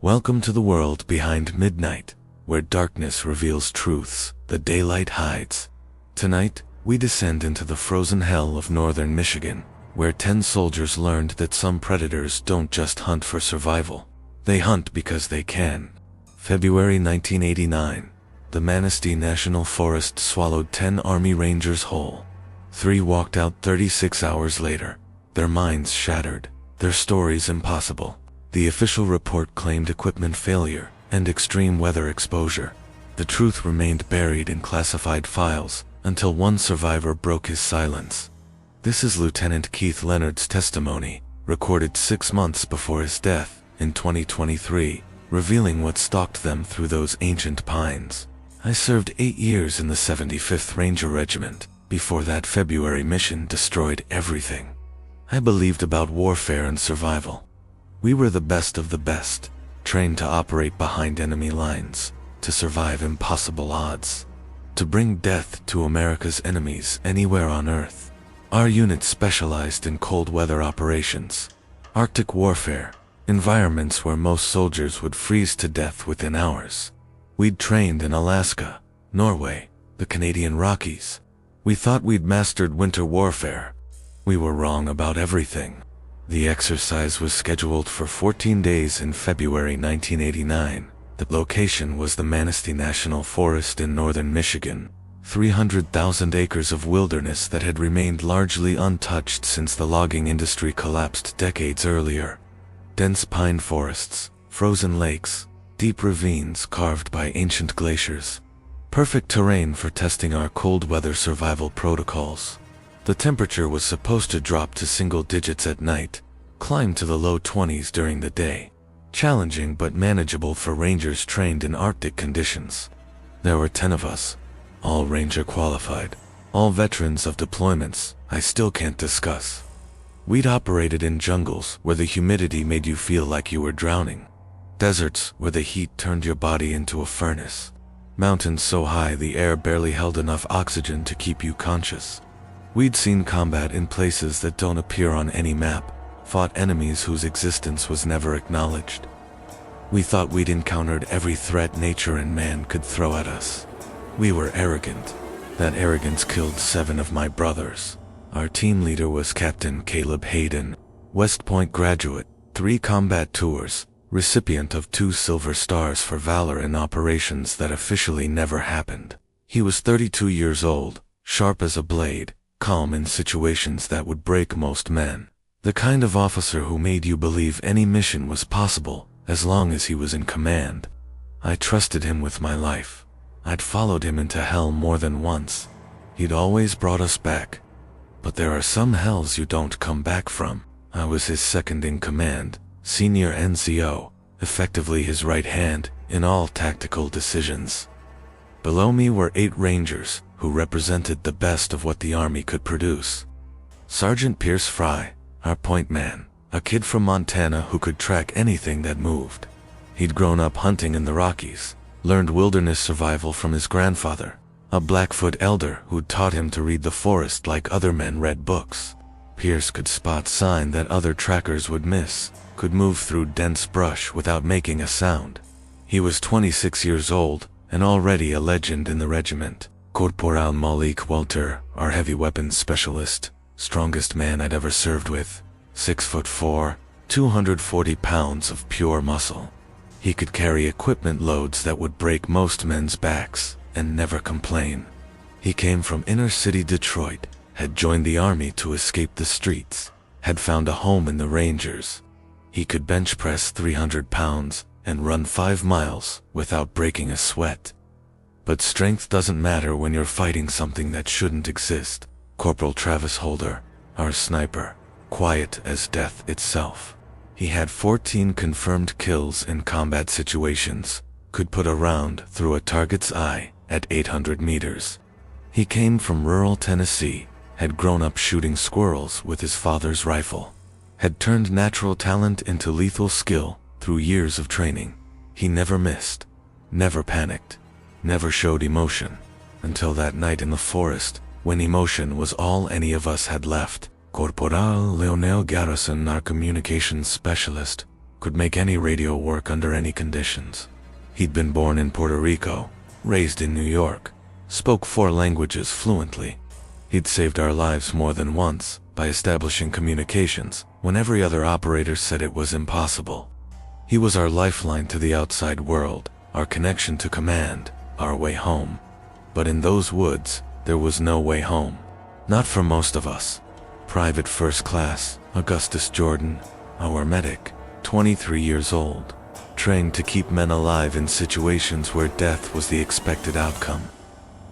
Welcome to the world behind midnight, where darkness reveals truths the daylight hides. Tonight, we descend into the frozen hell of northern Michigan, where 10 soldiers learned that some predators don't just hunt for survival. They hunt because they can. February 1989. The Manistee National Forest swallowed 10 Army Rangers whole. 3 walked out 36 hours later, their minds shattered, their stories impossible. The official report claimed equipment failure and extreme weather exposure. The truth remained buried in classified files until one survivor broke his silence. This is Lieutenant Keith Leonard's testimony, recorded 6 months before his death in 2023, revealing what stalked them through those ancient pines. I served 8 years in the 75th Ranger Regiment before that February mission destroyed everything. I believed about warfare and survival. We were the best of the best, trained to operate behind enemy lines, to survive impossible odds, to bring death to America's enemies anywhere on Earth. Our unit specialized in cold weather operations, Arctic warfare, environments where most soldiers would freeze to death within hours. We'd trained in Alaska, Norway, the Canadian Rockies. We thought we'd mastered winter warfare. We were wrong about everything. The exercise was scheduled for 14 days in February 1989. The location was the Manistee National Forest in northern Michigan, 300,000 acres of wilderness that had remained largely untouched since the logging industry collapsed decades earlier. Dense pine forests, frozen lakes, deep ravines carved by ancient glaciers. Perfect terrain for testing our cold weather survival protocols. The temperature was supposed to drop to single digits at night, climb to the low 20s during the day. Challenging but manageable for rangers trained in Arctic conditions. There were 10 of us, all ranger qualified, all veterans of deployments I still can't discuss. We'd operated in jungles where the humidity made you feel like you were drowning. Deserts where the heat turned your body into a furnace. Mountains so high the air barely held enough oxygen to keep you conscious. We'd seen combat in places that don't appear on any map, fought enemies whose existence was never acknowledged. We thought we'd encountered every threat nature and man could throw at us. We were arrogant. That arrogance killed 7 of my brothers. Our team leader was Captain Caleb Hayden, West Point graduate, 3 combat tours, recipient of 2 Silver Stars for valor in operations that officially never happened. He was 32 years old, sharp as a blade, calm in situations that would break most men. The kind of officer who made you believe any mission was possible as long as he was in command. I trusted him with my life. I'd followed him into hell more than once. He'd always brought us back. But there are some hells you don't come back from. I was his second in command, senior NCO, effectively his right hand in all tactical decisions. Below me were 8 Rangers who represented the best of what the Army could produce. Sergeant Pierce Fry, our point man, a kid from Montana who could track anything that moved. He'd grown up hunting in the Rockies, learned wilderness survival from his grandfather, a Blackfoot elder who'd taught him to read the forest like other men read books. Pierce could spot sign that other trackers would miss, could move through dense brush without making a sound. He was 26 years old and already a legend in the regiment. Corporal Malik Walter, our heavy weapons specialist, strongest man I'd ever served with, 6'4", 240 pounds of pure muscle. He could carry equipment loads that would break most men's backs and never complain. He came from inner city Detroit, had joined the Army to escape the streets, had found a home in the Rangers. He could bench press 300 pounds and run 5 miles without breaking a sweat. But strength doesn't matter when you're fighting something that shouldn't exist. Corporal Travis Holder, our sniper, quiet as death itself. He had 14 confirmed kills in combat situations, could put a round through a target's eye at 800 meters. He came from rural Tennessee, had grown up shooting squirrels with his father's rifle, had turned natural talent into lethal skill through years of training. He never missed, never panicked, never showed emotion, until that night in the forest, when emotion was all any of us had left. Corporal Leonel Garrison, our communications specialist, could make any radio work under any conditions. He'd been born in Puerto Rico, raised in New York, spoke 4 languages fluently. He'd saved our lives more than once by establishing communications when every other operator said it was impossible. He was our lifeline to the outside world, our connection to command, our way home. But in those woods, there was no way home. Not for most of us. Private First Class Augustus Jordan, our medic, 23 years old, trained to keep men alive in situations where death was the expected outcome.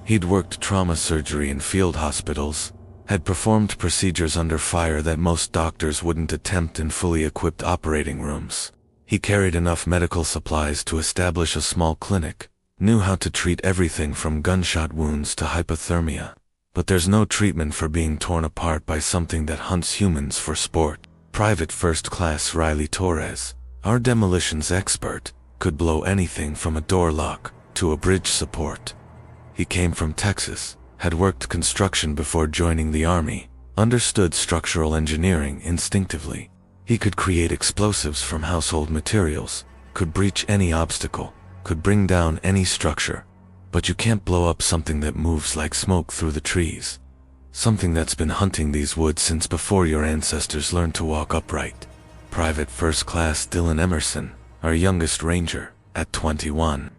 He'd worked trauma surgery in field hospitals, had performed procedures under fire that most doctors wouldn't attempt in fully equipped operating rooms. He carried enough medical supplies to establish a small clinic, knew how to treat everything from gunshot wounds to hypothermia. But there's no treatment for being torn apart by something that hunts humans for sport. Private First Class Riley Torres, our demolitions expert, could blow anything from a door lock to a bridge support. He came from Texas, had worked construction before joining the Army, understood structural engineering instinctively. He could create explosives from household materials, could breach any obstacle, could bring down any structure. But you can't blow up something that moves like smoke through the trees. Something that's been hunting these woods since before your ancestors learned to walk upright. Private First Class Dylan Emerson, our youngest ranger, at 21.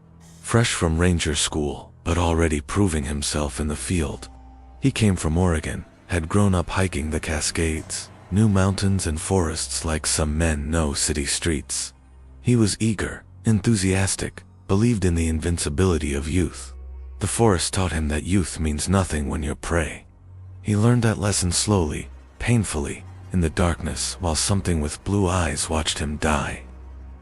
Fresh from ranger school, but already proving himself in the field. He came from Oregon, had grown up hiking the Cascades, knew mountains and forests like some men know city streets. He was eager, enthusiastic, believed in the invincibility of youth. The forest taught him that youth means nothing when you're prey. He learned that lesson slowly, painfully, in the darkness while something with blue eyes watched him die.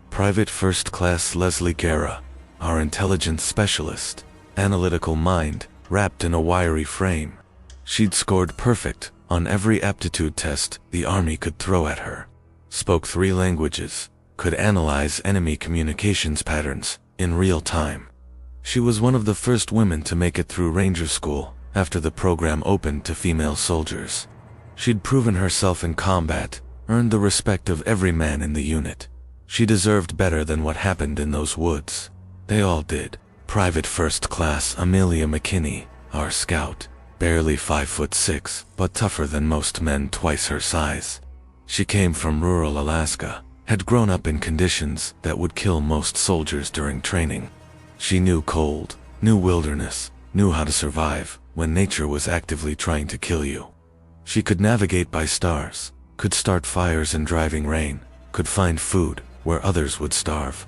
Private First Class Leslie Guerra, our intelligence specialist, analytical mind, wrapped in a wiry frame. She'd scored perfect on every aptitude test the Army could throw at her. Spoke 3 languages, could analyze enemy communications patterns in real time. She was one of the first women to make it through Ranger School after the program opened to female soldiers. She'd proven herself in combat, earned the respect of every man in the unit. She deserved better than what happened in those woods. They all did. Private First Class Amelia McKinney, our scout, barely 5'6", but tougher than most men twice her size. She came from rural Alaska, had grown up in conditions that would kill most soldiers during training. She knew cold, knew wilderness, knew how to survive when nature was actively trying to kill you. She could navigate by stars, could start fires in driving rain, could find food where others would starve.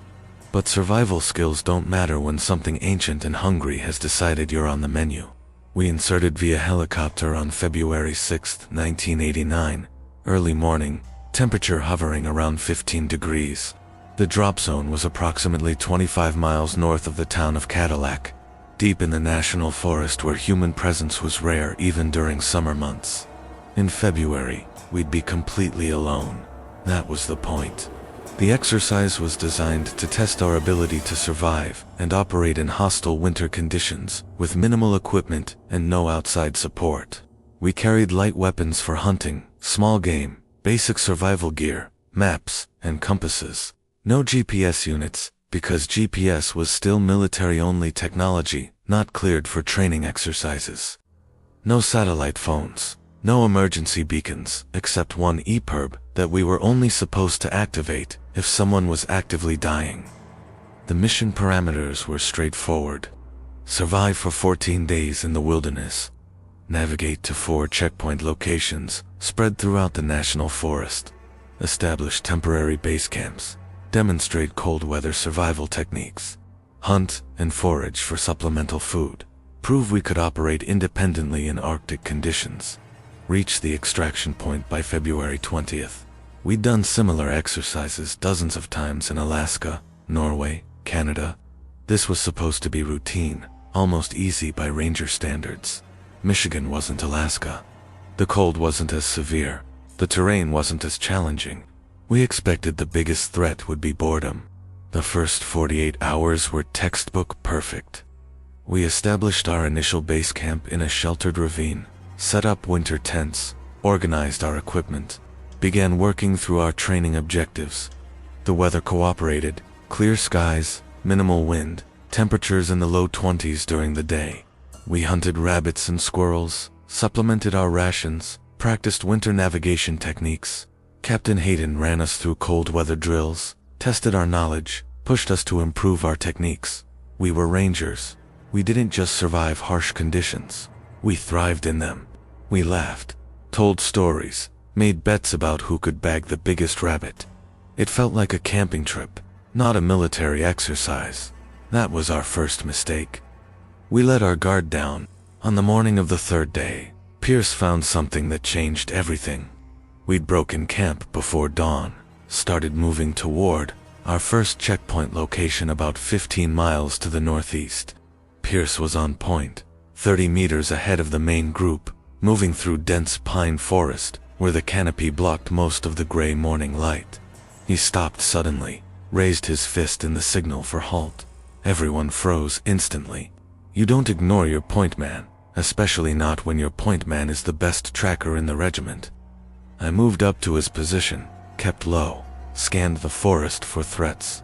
But survival skills don't matter when something ancient and hungry has decided you're on the menu. We inserted via helicopter on February 6, 1989, early morning, temperature hovering around 15 degrees. The drop zone was approximately 25 miles north of the town of Cadillac, deep in the national forest where human presence was rare even during summer months. In February, we'd be completely alone. That was the point. The exercise was designed to test our ability to survive and operate in hostile winter conditions with minimal equipment and no outside support. We carried light weapons for hunting, small game, basic survival gear, maps, and compasses. No GPS units, because GPS was still military-only technology, not cleared for training exercises. No satellite phones. No emergency beacons, except one EPIRB that we were only supposed to activate if someone was actively dying. The mission parameters were straightforward. Survive for 14 days in the wilderness. Navigate to 4 checkpoint locations spread throughout the national forest. Establish temporary base camps. Demonstrate cold weather survival techniques. Hunt and forage for supplemental food. Prove we could operate independently in Arctic conditions. Reach the extraction point by February 20th. We'd done similar exercises dozens of times in Alaska, Norway, Canada. This was supposed to be routine, almost easy by ranger standards. Michigan wasn't Alaska. The cold wasn't as severe. The terrain wasn't as challenging. We expected the biggest threat would be boredom. The first 48 hours were textbook perfect. We established our initial base camp in a sheltered ravine, set up winter tents, organized our equipment, began working through our training objectives. The weather cooperated, clear skies, minimal wind, temperatures in the low 20s during the day. We hunted rabbits and squirrels, supplemented our rations, practiced winter navigation techniques. Captain Hayden ran us through cold weather drills, tested our knowledge, pushed us to improve our techniques. We were rangers. We didn't just survive harsh conditions. We thrived in them. We laughed, told stories, made bets about who could bag the biggest rabbit. It felt like a camping trip, not a military exercise. That was our first mistake. We let our guard down. On the morning of the third day, Pierce found something that changed everything. We'd broken camp before dawn, started moving toward our first checkpoint location about 15 miles to the northeast. Pierce was on point, 30 meters ahead of the main group, moving through dense pine forest where the canopy blocked most of the gray morning light. He stopped suddenly, raised his fist in the signal for halt. Everyone froze instantly. You don't ignore your point man, especially not when your point man is the best tracker in the regiment. I moved up to his position, kept low, scanned the forest for threats.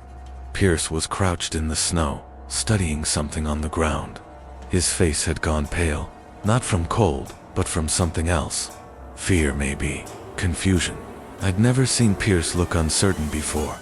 Pierce was crouched in the snow, studying something on the ground. His face had gone pale, not from cold, but from something else. Fear, maybe. Confusion. I'd never seen Pierce look uncertain before.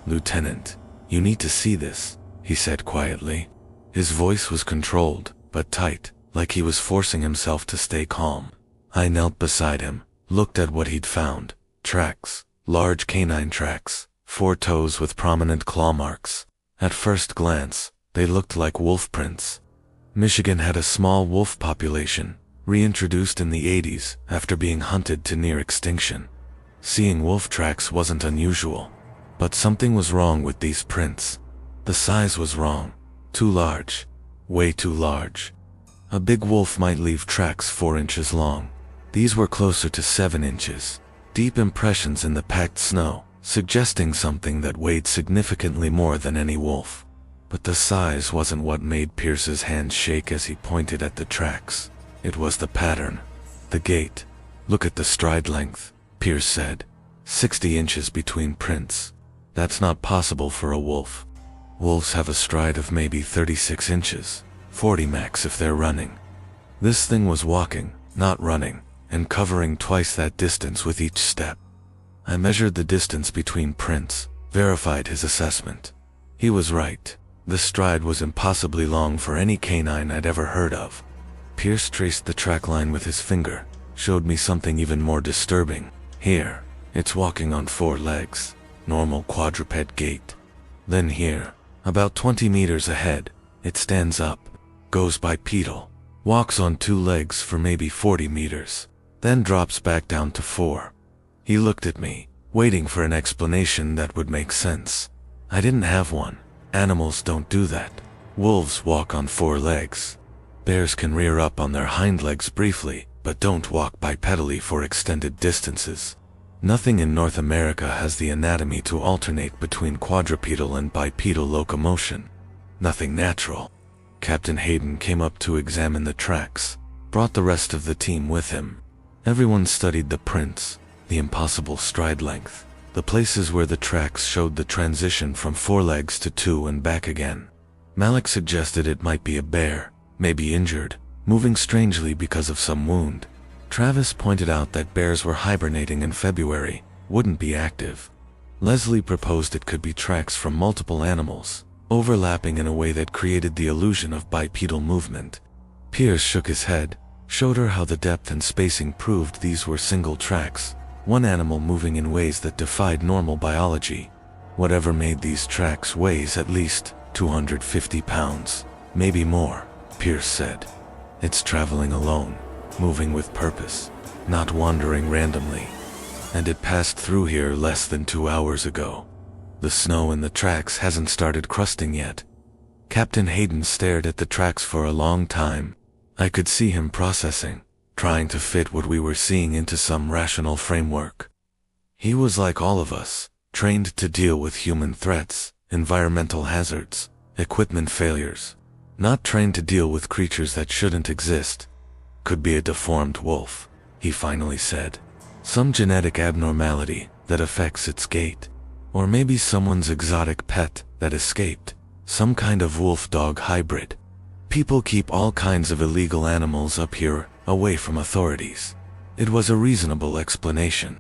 "Lieutenant, you need to see this," he said quietly. His voice was controlled, but tight, like he was forcing himself to stay calm. I knelt beside him, looked at what he'd found. Tracks. Large canine tracks. 4 toes with prominent claw marks. At first glance, they looked like wolf prints. Michigan had a small wolf population, reintroduced in the 80s after being hunted to near extinction. Seeing wolf tracks wasn't unusual, but something was wrong with these prints. The size was wrong. Too large. Way too large. A big wolf might leave tracks 4 inches long. These were closer to 7 inches. Deep impressions in the packed snow, suggesting something that weighed significantly more than any wolf. But the size wasn't what made Pierce's hand shake as he pointed at the tracks. It was the pattern. The gait. "Look at the stride length," Pierce said. 60 inches between prints. That's not possible for a wolf. Wolves have a stride of maybe 36 inches, 40 max if they're running. This thing was walking, not running, and covering twice that distance with each step. I measured the distance between prints, verified his assessment. He was right. The stride was impossibly long for any canine I'd ever heard of. Pierce traced the track line with his finger, showed me something even more disturbing. Here, it's walking on 4 legs, normal quadruped gait. Then here, about 20 meters ahead, it stands up, goes bipedal, walks on 2 legs for maybe 40 meters, then drops back down to 4. He looked at me, waiting for an explanation that would make sense. I didn't have one. Animals don't do that. Wolves walk on 4 legs. Bears can rear up on their hind legs briefly, but don't walk bipedally for extended distances. Nothing in North America has the anatomy to alternate between quadrupedal and bipedal locomotion. Nothing natural. Captain Hayden came up to examine the tracks, brought the rest of the team with him. Everyone studied the prints, the impossible stride length, the places where the tracks showed the transition from 4 legs to 2 and back again. Malik suggested it might be a bear, maybe injured, moving strangely because of some wound. Travis pointed out that bears were hibernating in February, wouldn't be active. Leslie proposed it could be tracks from multiple animals, overlapping in a way that created the illusion of bipedal movement. Pierce shook his head, showed her how the depth and spacing proved these were single tracks, one animal moving in ways that defied normal biology. Whatever made these tracks weighs at least 250 pounds, maybe more, Pierce said. It's traveling alone, moving with purpose, not wandering randomly. And it passed through here less than 2 hours ago. The snow in the tracks hasn't started crusting yet. Captain Hayden stared at the tracks for a long time. I could see him processing, trying to fit what we were seeing into some rational framework. He was like all of us, trained to deal with human threats, environmental hazards, equipment failures. Not trained to deal with creatures that shouldn't exist. Could be a deformed wolf, he finally said. Some genetic abnormality that affects its gait. Or maybe someone's exotic pet that escaped, some kind of wolf-dog hybrid. People keep all kinds of illegal animals up here, away from authorities. It was a reasonable explanation.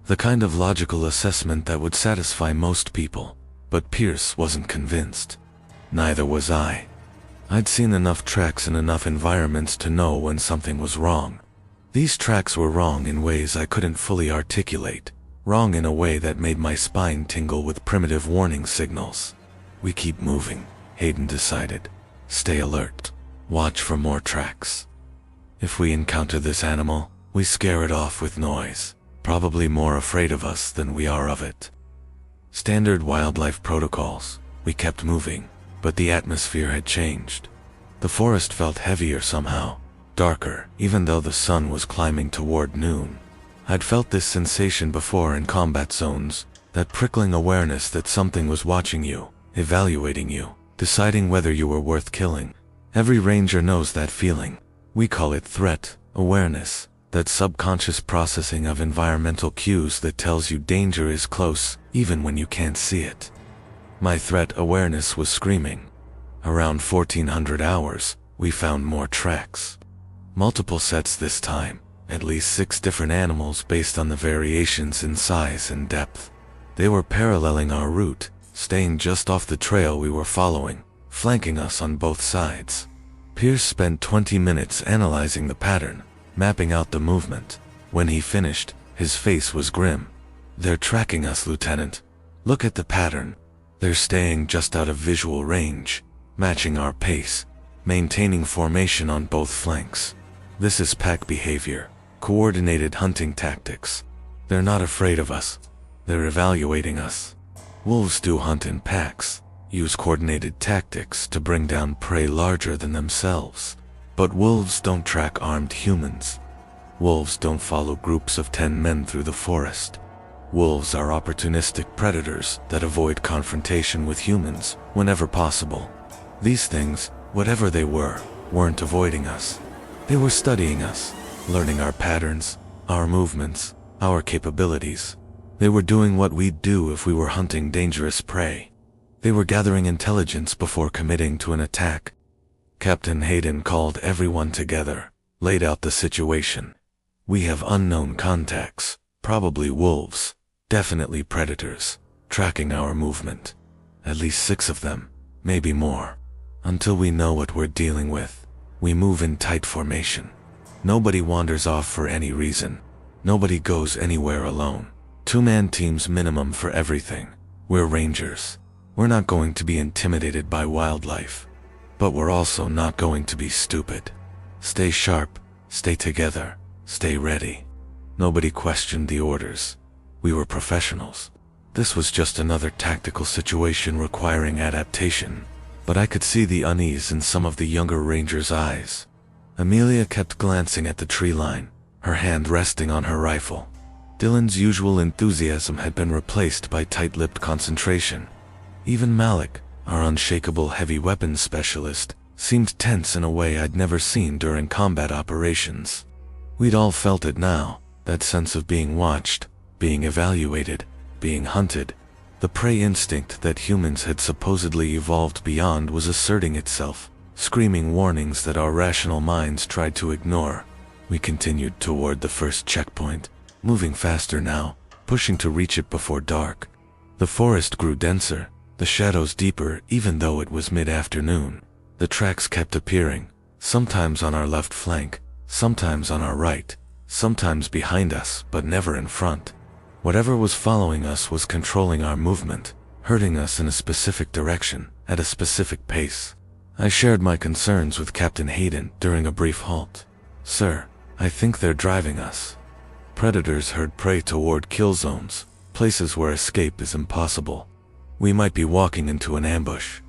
The kind of logical assessment that would satisfy most people. But Pierce wasn't convinced. Neither was I. I'd seen enough tracks in enough environments to know when something was wrong. These tracks were wrong in ways I couldn't fully articulate. Wrong in a way that made my spine tingle with primitive warning signals. We keep moving, Hayden decided. Stay alert. Watch for more tracks. If we encounter this animal, we scare it off with noise. Probably more afraid of us than we are of it. Standard wildlife protocols. We kept moving, but the atmosphere had changed. The forest felt heavier somehow, darker, even though the sun was climbing toward noon. I'd felt this sensation before in combat zones, that prickling awareness that something was watching you, evaluating you, deciding whether you were worth killing. Every ranger knows that feeling. We call it threat awareness, that subconscious processing of environmental cues that tells you danger is close, even when you can't see it. My threat awareness was screaming. Around 1400 hours, we found more tracks. Multiple sets this time, at least 6 different animals based on the variations in size and depth. They were paralleling our route, staying just off the trail we were following, flanking us on both sides. Pierce spent 20 minutes analyzing the pattern, mapping out the movement. When he finished, his face was grim. "They're tracking us, Lieutenant. Look at the pattern. They're staying just out of visual range, matching our pace, maintaining formation on both flanks. This is pack behavior, coordinated hunting tactics. They're not afraid of us. They're evaluating us. Wolves do hunt in packs, use coordinated tactics to bring down prey larger than themselves. But wolves don't track armed humans. Wolves don't follow groups of 10 men through the forest. Wolves are opportunistic predators that avoid confrontation with humans whenever possible. These things, whatever they were, weren't avoiding us. They were studying us, learning our patterns, our movements, our capabilities. They were doing what we'd do if we were hunting dangerous prey. They were gathering intelligence before committing to an attack. Captain Hayden called everyone together, laid out the situation. We have unknown contacts, probably wolves, definitely predators, tracking our movement. At least 6 of them, maybe more. Until we know what we're dealing with, we move in tight formation. Nobody wanders off for any reason. Nobody goes anywhere alone. 2-man teams minimum for everything. We're rangers. We're not going to be intimidated by wildlife. But we're also not going to be stupid. Stay sharp, stay together, stay ready. Nobody questioned the orders. We were professionals. This was just another tactical situation requiring adaptation. But I could see the unease in some of the younger rangers' eyes. Amelia kept glancing at the tree line, her hand resting on her rifle. Dylan's usual enthusiasm had been replaced by tight-lipped concentration. Even Malik, our unshakable heavy weapons specialist, seemed tense in a way I'd never seen during combat operations. We'd all felt it now, that sense of being watched, being evaluated, being hunted. The prey instinct that humans had supposedly evolved beyond was asserting itself, screaming warnings that our rational minds tried to ignore. We continued toward the first checkpoint, moving faster now, pushing to reach it before dark. The forest grew denser, the shadows deeper even though it was mid-afternoon. The tracks kept appearing, sometimes on our left flank, sometimes on our right, sometimes behind us but never in front. Whatever was following us was controlling our movement, herding us in a specific direction, at a specific pace. I shared my concerns with Captain Hayden during a brief halt. "Sir, I think they're driving us. Predators herd prey toward kill zones, places where escape is impossible. We might be walking into an ambush."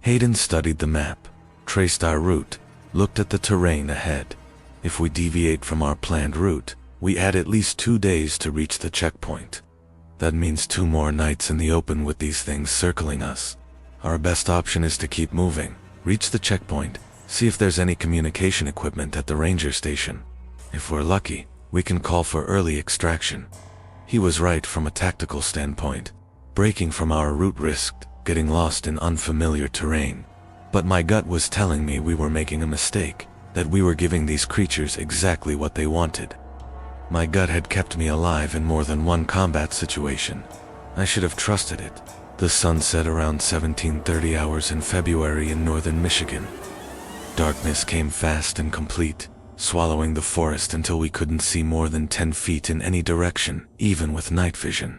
Hayden studied the map, traced our route, looked at the terrain ahead. If we deviate from our planned route, we add at least 2 days to reach the checkpoint. That means 2 more nights in the open with these things circling us. Our best option is to keep moving, reach the checkpoint, see if there's any communication equipment at the ranger station. If we're lucky, we can call for early extraction. He was right from a tactical standpoint. Breaking from our route risked getting lost in unfamiliar terrain. But my gut was telling me we were making a mistake, that we were giving these creatures exactly what they wanted. My gut had kept me alive in more than one combat situation. I should have trusted it. The sun set around 1730 hours in February in northern Michigan. Darkness came fast and complete, swallowing the forest until we couldn't see more than 10 feet in any direction, even with night vision.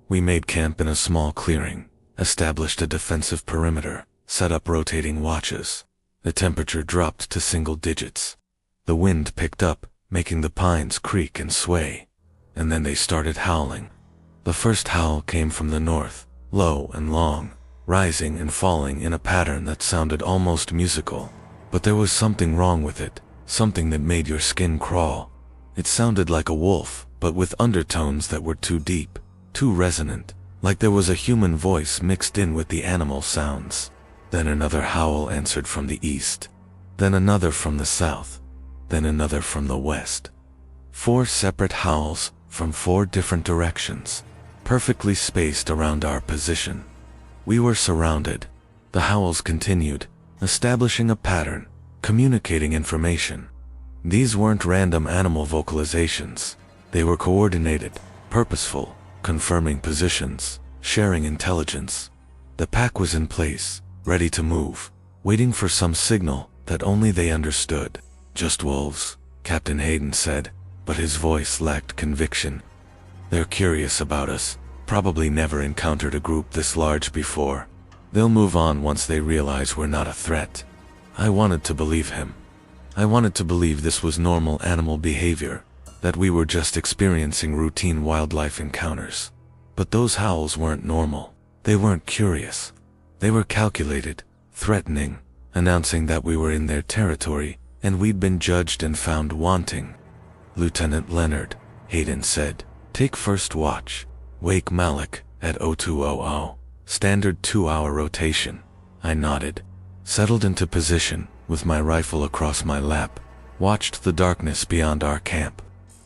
We made camp in a small clearing, established a defensive perimeter, set up rotating watches. The temperature dropped to single digits. The wind picked up, making the pines creak and sway. And then they started howling. The first howl came from the north, low and long, rising and falling in a pattern that sounded almost musical. But there was something wrong with it, something that made your skin crawl. It sounded like a wolf, but with undertones that were too deep, too resonant, like there was a human voice mixed in with the animal sounds. Then another howl answered from the east, then another from the south, then another from the west. 4 separate howls from 4 different directions, perfectly spaced around our position. We were surrounded. The howls continued, establishing a pattern, communicating information. These weren't random animal vocalizations. They were coordinated, purposeful, confirming positions, sharing intelligence. The pack was in place, ready to move, waiting for some signal that only they understood. "Just wolves," Captain Hayden said, but his voice lacked conviction. "They're curious about us, probably never encountered a group this large before. They'll move on once they realize we're not a threat." I wanted to believe him. I wanted to believe this was normal animal behavior, that we were just experiencing routine wildlife encounters. But those howls weren't normal. They weren't curious. They were calculated, threatening, announcing that we were in their territory and we'd been judged and found wanting. "Lieutenant Leonard," Hayden said, "take first watch. Wake Malik at 0200. Standard 2-hour rotation." I nodded, settled into position with my rifle across my lap, watched the darkness beyond our camp.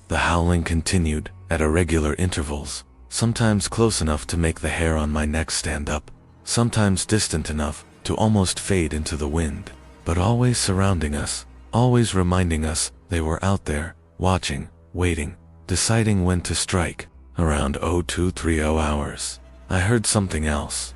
The howling continued at irregular intervals, sometimes close enough to make the hair on my neck stand up, sometimes distant enough to almost fade into the wind, but always surrounding us, always reminding us they were out there, watching, waiting, deciding when to strike. Around 0230 hours, I heard something else.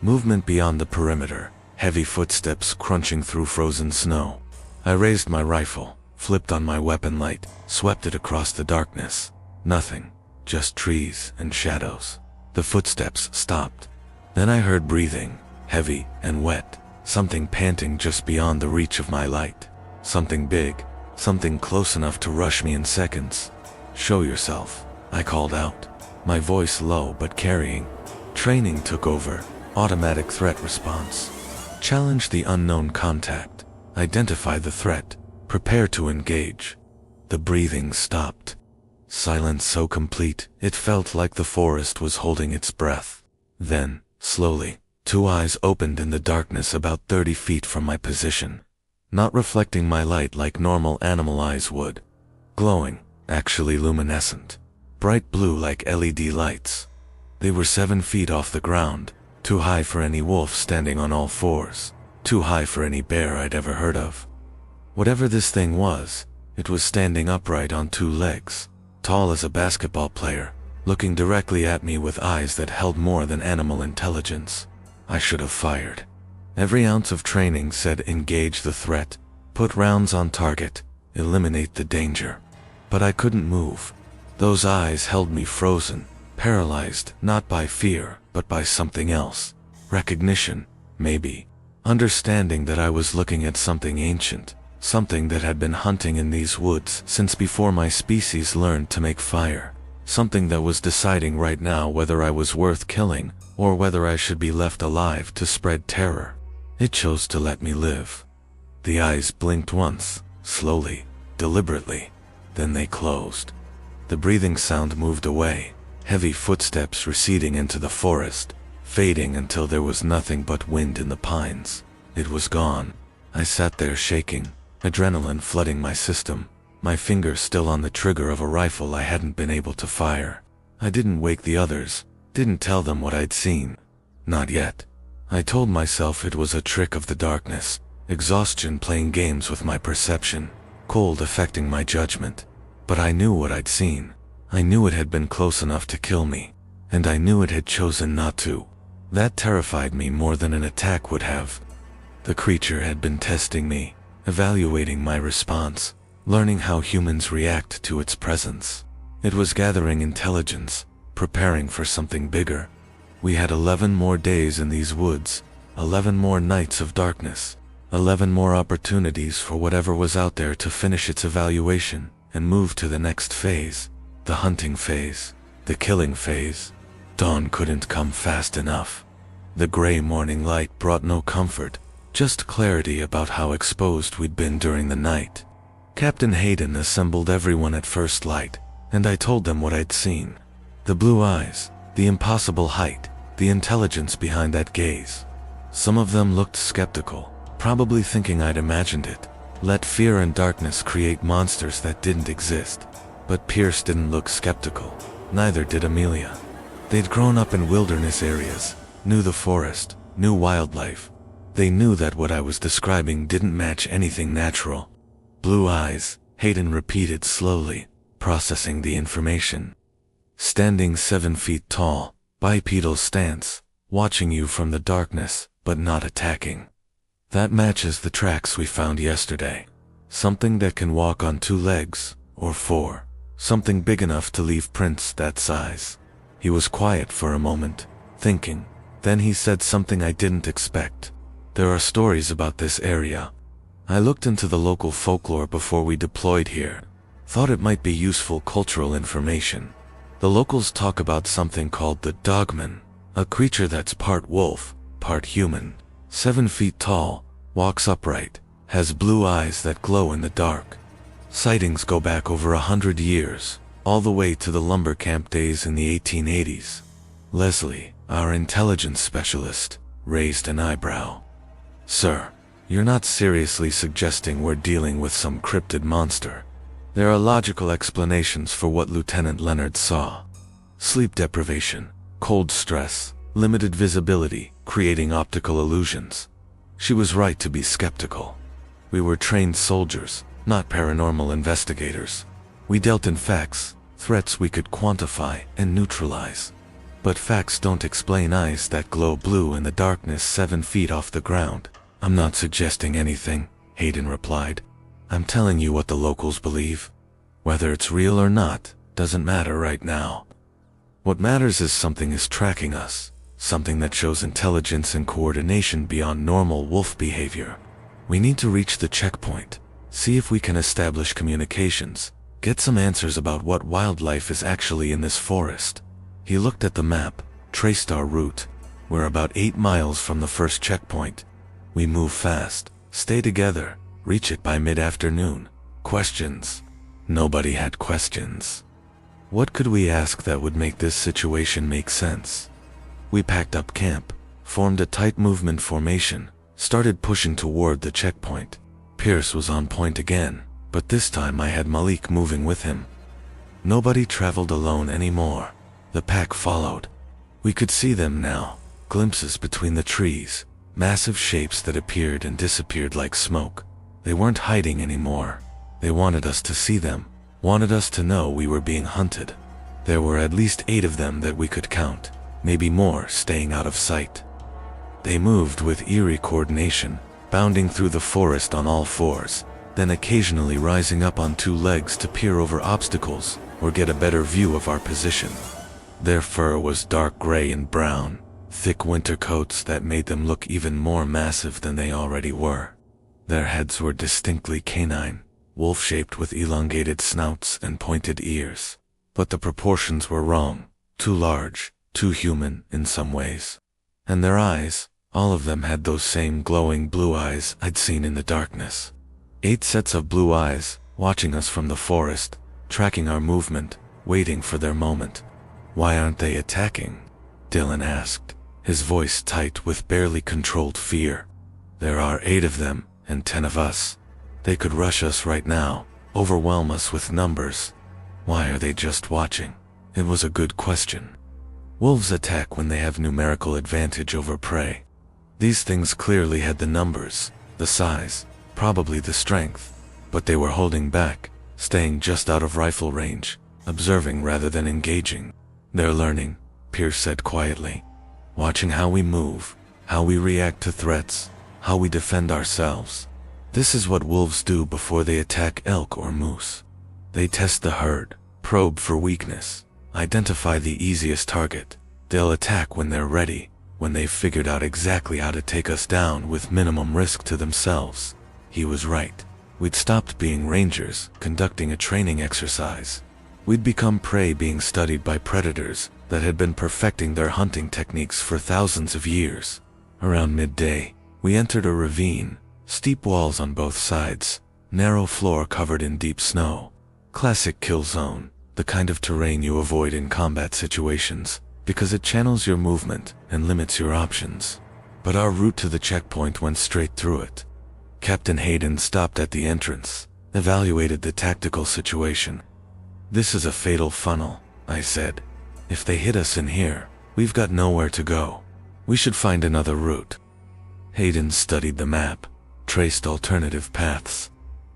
Movement beyond the perimeter, heavy footsteps crunching through frozen snow. I raised my rifle, flipped on my weapon light, swept it across the darkness. Nothing, just trees and shadows. The footsteps stopped. Then I heard breathing, heavy and wet, something panting just beyond the reach of my light. Something big, something close enough to rush me in seconds. "Show yourself," I called out, my voice low but carrying. Training took over, automatic threat response. Challenge the unknown contact, identify the threat, prepare to engage. The breathing stopped. Silence so complete, it felt like the forest was holding its breath. Then, slowly, 2 eyes opened in the darkness about 30 feet from my position. Not reflecting my light like normal animal eyes would. Glowing, actually luminescent. Bright blue like LED lights. They were 7 feet off the ground, too high for any wolf standing on all fours, too high for any bear I'd ever heard of. Whatever this thing was, it was standing upright on 2 legs, tall as a basketball player, looking directly at me with eyes that held more than animal intelligence. I should have fired. Every ounce of training said engage the threat, put rounds on target, eliminate the danger. But I couldn't move. Those eyes held me frozen, paralyzed not by fear, but by something else. Recognition, maybe. Understanding that I was looking at something ancient, something that had been hunting in these woods since before my species learned to make fire. Something that was deciding right now whether I was worth killing or whether I should be left alive to spread terror. It chose to let me live. The eyes blinked once, slowly, deliberately. Then they closed. The breathing sound moved away, heavy footsteps receding into the forest, fading until there was nothing but wind in the pines. It was gone. I sat there shaking, adrenaline flooding my system, my fingers still on the trigger of a rifle I hadn't been able to fire. I didn't wake the others, Didn't tell them what I'd seen. Not yet. I told myself it was a trick of the darkness, exhaustion playing games with my perception, cold affecting my judgment. But I knew what I'd seen. I knew it had been close enough to kill me, and I knew it had chosen not to. That terrified me more than an attack would have. The creature had been testing me, evaluating my response, learning how humans react to its presence. It was gathering intelligence, preparing for something bigger. We had 11 more days in these woods, 11 more nights of darkness, 11 more opportunities for whatever was out there to finish its evaluation and move to the next phase, the hunting phase, the killing phase. Dawn couldn't come fast enough. The gray morning light brought no comfort, just clarity about how exposed we'd been during the night. Captain Hayden assembled everyone at first light, and I told them what I'd seen. The blue eyes, the impossible height, the intelligence behind that gaze. Some of them looked skeptical, probably thinking I'd imagined it. Let fear and darkness create monsters that didn't exist. But Pierce didn't look skeptical. Neither did Amelia. They'd grown up in wilderness areas, knew the forest, knew wildlife. They knew that what I was describing didn't match anything natural. Blue eyes, Hayden repeated slowly, processing the information. Standing 7 feet tall, bipedal stance, watching you from the darkness, but not attacking. That matches the tracks we found yesterday. Something that can walk on 2 legs, or 4. Something big enough to leave prints that size. He was quiet for a moment, thinking. Then he said something I didn't expect. There are stories about this area. I looked into the local folklore before we deployed here. Thought it might be useful cultural information. The locals talk about something called the Dogman, a creature that's part wolf, part human, 7 feet tall, walks upright, has blue eyes that glow in the dark. Sightings go back over 100 years, all the way to the lumber camp days in the 1880s. Leslie, our intelligence specialist, raised an eyebrow. Sir, you're not seriously suggesting we're dealing with some cryptid monster? There are logical explanations for what Lieutenant Leonard saw. Sleep deprivation, cold stress, limited visibility, creating optical illusions. She was right to be skeptical. We were trained soldiers, not paranormal investigators. We dealt in facts, threats we could quantify and neutralize. But facts don't explain eyes that glow blue in the darkness 7 feet off the ground. I'm not suggesting anything, Hayden replied. I'm telling you what the locals believe. Whether it's real or not, doesn't matter right now. What matters is something is tracking us, something that shows intelligence and coordination beyond normal wolf behavior. We need to reach the checkpoint, see if we can establish communications, get some answers about what wildlife is actually in this forest. He looked at the map, traced our route. We're about 8 miles from the first checkpoint. We move fast, stay together, reach it by mid-afternoon. Questions? Nobody had questions. What could we ask that would make this situation make sense? We packed up camp, formed a tight movement formation, started pushing toward the checkpoint. Pierce was on point again, but this time I had Malik moving with him. Nobody traveled alone anymore. The pack followed. We could see them now, glimpses between the trees, massive shapes that appeared and disappeared like smoke. They weren't hiding anymore. They wanted us to see them, wanted us to know we were being hunted. There were at least 8 of them that we could count, maybe more staying out of sight. They moved with eerie coordination, bounding through the forest on all 4s, then occasionally rising up on 2 legs to peer over obstacles or get a better view of our position. Their fur was dark gray and brown, thick winter coats that made them look even more massive than they already were. Their heads were distinctly canine, wolf-shaped with elongated snouts and pointed ears. But the proportions were wrong, too large, too human in some ways. And their eyes, all of them had those same glowing blue eyes I'd seen in the darkness. 8 sets of blue eyes, watching us from the forest, tracking our movement, waiting for their moment. Why aren't they attacking? Dylan asked, his voice tight with barely controlled fear. There are 8 of them, and 10 of us. They could rush us right now, overwhelm us with numbers. Why are they just watching? It was a good question. Wolves attack when they have numerical advantage over prey. These things clearly had the numbers, the size, probably the strength, but they were holding back, staying just out of rifle range, observing rather than engaging. They're learning, Pierce said quietly. Watching how we move, how we react to threats, how we defend ourselves. This is what wolves do before they attack elk or moose. They test the herd, probe for weakness, identify the easiest target. They'll attack when they're ready, when they've figured out exactly how to take us down with minimum risk to themselves. He was right. We'd stopped being rangers, conducting a training exercise. We'd become prey being studied by predators that had been perfecting their hunting techniques for thousands of years. Around midday, we entered a ravine, steep walls on both sides, narrow floor covered in deep snow. Classic kill zone, the kind of terrain you avoid in combat situations, because it channels your movement and limits your options. But our route to the checkpoint went straight through it. Captain Hayden stopped at the entrance, evaluated the tactical situation. "This is a fatal funnel," I said. "If they hit us in here, we've got nowhere to go. We should find another route." Hayden studied the map, traced alternative paths.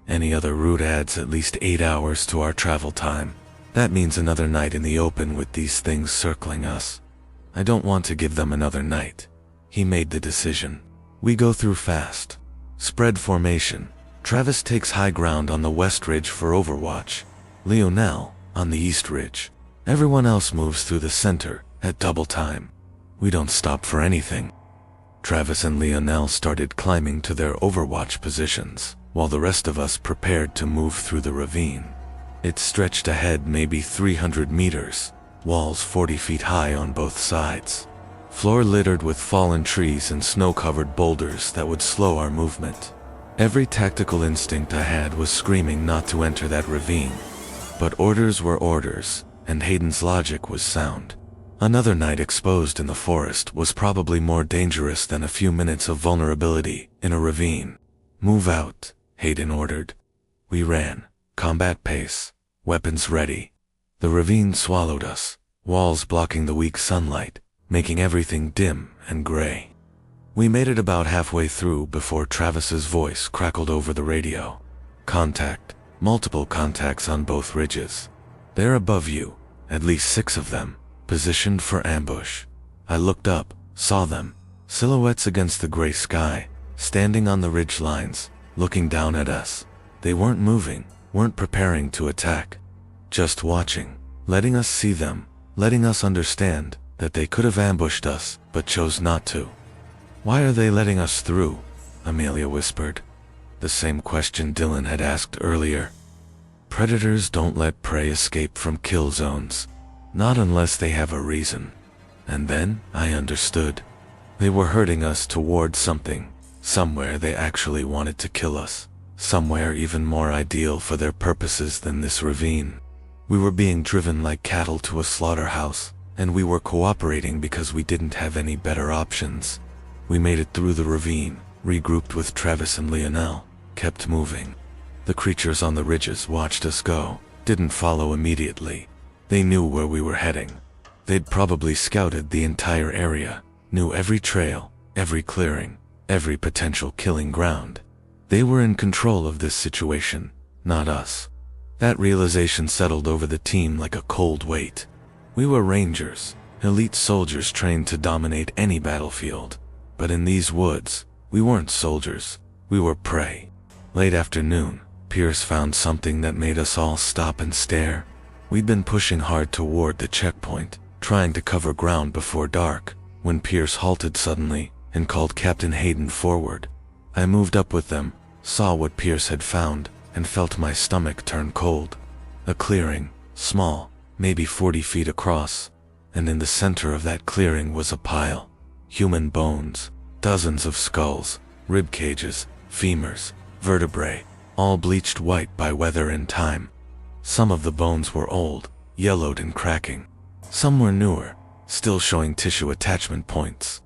"Any other route adds at least 8 hours to our travel time. That means another night in the open with these things circling us. I don't want to give them another night." He made the decision. "We go through fast. Spread formation. Travis takes high ground on the west ridge for overwatch. Lionel, on the east ridge. Everyone else moves through the center, at double time. We don't stop for anything." Travis and Lionel started climbing to their overwatch positions, while the rest of us prepared to move through the ravine. It stretched ahead maybe 300 meters, walls 40 feet high on both sides. Floor littered with fallen trees and snow-covered boulders that would slow our movement. Every tactical instinct I had was screaming not to enter that ravine. But orders were orders, and Hayden's logic was sound. Another night exposed in the forest was probably more dangerous than a few minutes of vulnerability in a ravine. "Move out," Hayden ordered. We ran, combat pace, weapons ready. The ravine swallowed us, walls blocking the weak sunlight, making everything dim and gray. We made it about halfway through before Travis's voice crackled over the radio. "Contact. Multiple contacts on both ridges. They're above you, at least 6 of them, positioned for ambush." I looked up, saw them, silhouettes against the gray sky, standing on the ridge lines, looking down at us. They weren't moving, weren't preparing to attack. Just watching, letting us see them, letting us understand that they could have ambushed us, but chose not to. "Why are they letting us through?" Amelia whispered. The same question Dylan had asked earlier. "Predators don't let prey escape from kill zones. Not unless they have a reason." And then I understood. They were herding us toward something, somewhere they actually wanted to kill us, somewhere even more ideal for their purposes than this ravine. We were being driven like cattle to a slaughterhouse, and we were cooperating because we didn't have any better options. We made it through the ravine, regrouped with Travis and Lionel, kept moving. The creatures on the ridges watched us go, didn't follow immediately. They knew where we were heading. They'd probably scouted the entire area, knew every trail, every clearing, every potential killing ground. They were in control of this situation, not us. That realization settled over the team like a cold weight. We were rangers, elite soldiers trained to dominate any battlefield. But in these woods, we weren't soldiers, we were prey. Late afternoon, Pierce found something that made us all stop and stare. We'd been pushing hard toward the checkpoint, trying to cover ground before dark, when Pierce halted suddenly and called Captain Hayden forward. I moved up with them, saw what Pierce had found, and felt my stomach turn cold. A clearing, small, maybe 40 feet across, and in the center of that clearing was a pile. Human bones, dozens of skulls, rib cages, femurs, vertebrae, all bleached white by weather and time. Some of the bones were old, yellowed and cracking. Some were newer, still showing tissue attachment points.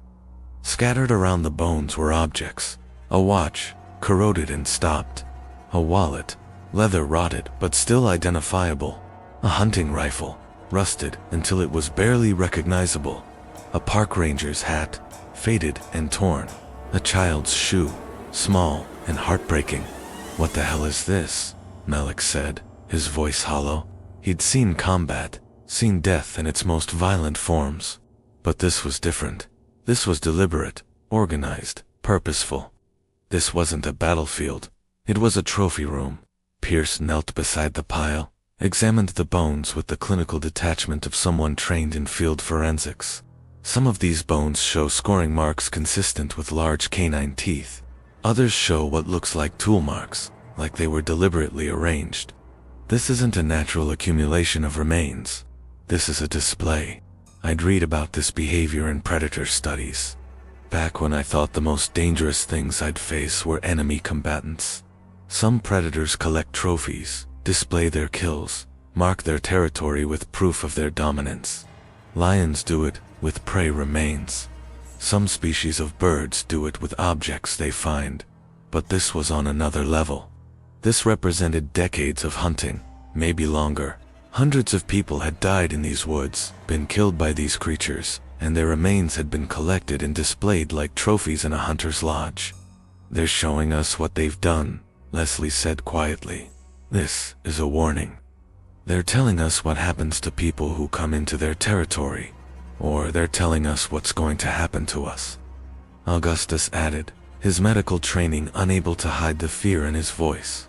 Scattered around the bones were objects. A watch, corroded and stopped. A wallet, leather rotted but still identifiable. A hunting rifle, rusted until it was barely recognizable. A park ranger's hat, faded and torn. A child's shoe, small and heartbreaking. "What the hell is this?" Malik said, his voice hollow. He'd seen combat, seen death in its most violent forms. But this was different. This was deliberate, organized, purposeful. This wasn't a battlefield. It was a trophy room. Pierce knelt beside the pile, examined the bones with the clinical detachment of someone trained in field forensics. Some of these bones show scoring marks consistent with large canine teeth. Others show what looks like tool marks, like they were deliberately arranged. This isn't a natural accumulation of remains. This is a display. I'd read about this behavior in predator studies, back when I thought the most dangerous things I'd face were enemy combatants. Some predators collect trophies, display their kills, mark their territory with proof of their dominance. Lions do it with prey remains. Some species of birds do it with objects they find. But this was on another level. This represented decades of hunting, maybe longer. Hundreds of people had died in these woods, been killed by these creatures, and their remains had been collected and displayed like trophies in a hunter's lodge. "They're showing us what they've done," Leslie said quietly. "This is a warning. They're telling us what happens to people who come into their territory, or they're telling us what's going to happen to us." Augustus added, his medical training unable to hide the fear in his voice.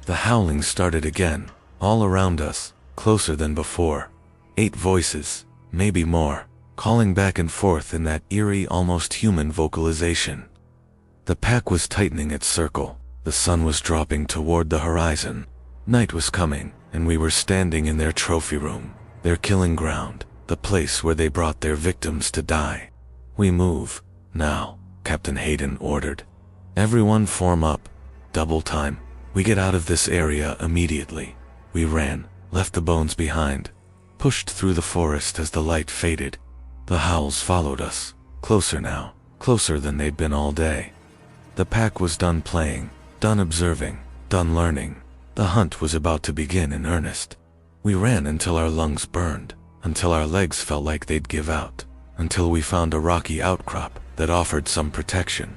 The howling started again, all around us, closer than before. 8 voices, maybe more, calling back and forth in that eerie, almost human vocalization. The pack was tightening its circle. The sun was dropping toward the horizon. Night was coming, and we were standing in their trophy room, their killing ground, the place where they brought their victims to die. "We move, now," Captain Hayden ordered. "Everyone form up. Double time. We get out of this area immediately." We ran, left the bones behind, pushed through the forest as the light faded. The howls followed us, closer now, closer than they'd been all day. The pack was done playing, done observing, done learning. The hunt was about to begin in earnest. We ran until our lungs burned, until our legs felt like they'd give out, until we found a rocky outcrop that offered some protection.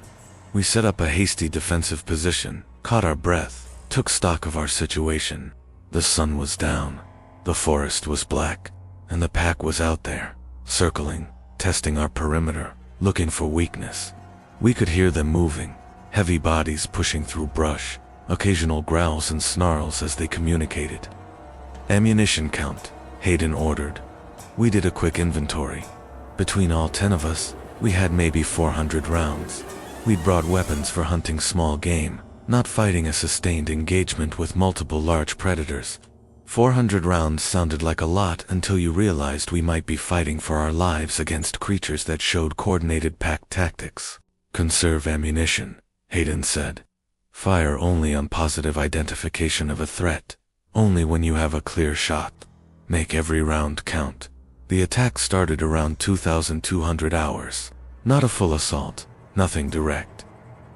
We set up a hasty defensive position, caught our breath, took stock of our situation. The sun was down, the forest was black, and the pack was out there, circling, testing our perimeter, looking for weakness. We could hear them moving, heavy bodies pushing through brush, occasional growls and snarls as they communicated. "Ammunition count," Hayden ordered. We did a quick inventory. Between all 10 of us, we had maybe 400 rounds. We'd brought weapons for hunting small game, not fighting a sustained engagement with multiple large predators. 400 rounds sounded like a lot until you realized we might be fighting for our lives against creatures that showed coordinated pack tactics. "Conserve ammunition," Hayden said. "Fire only on positive identification of a threat, only when you have a clear shot. Make every round count." The attack started around 2,200 hours. Not a full assault, nothing direct.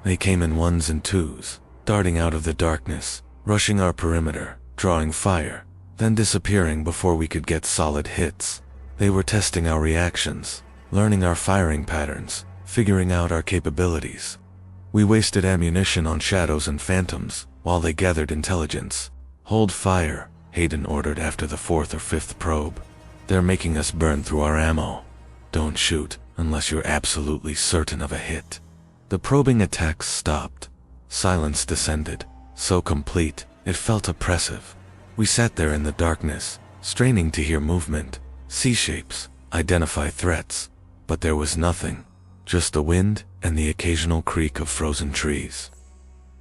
They came in 1s and 2s, darting out of the darkness, rushing our perimeter, drawing fire, then disappearing before we could get solid hits. They were testing our reactions, learning our firing patterns, figuring out our capabilities. We wasted ammunition on shadows and phantoms, while they gathered intelligence. "Hold fire," Hayden ordered after the 4th or 5th probe. "They're making us burn through our ammo. Don't shoot unless you're absolutely certain of a hit." The probing attacks stopped. Silence descended, so complete, it felt oppressive. We sat there in the darkness, straining to hear movement, see shapes, identify threats. But there was nothing, just the wind and the occasional creak of frozen trees.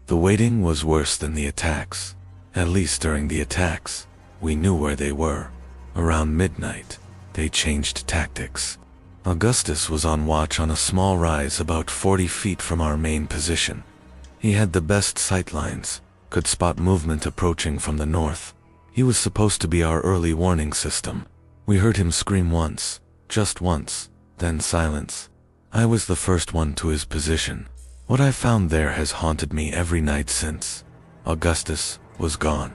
The waiting was worse than the attacks. At least during the attacks, we knew where they were. Around midnight, they changed tactics. Augustus was on watch on a small rise about 40 feet from our main position. He had the best sightlines, could spot movement approaching from the north. He was supposed to be our early warning system. We heard him scream once, just once, then silence. I was the first one to his position. What I found there has haunted me every night since. Augustus was gone.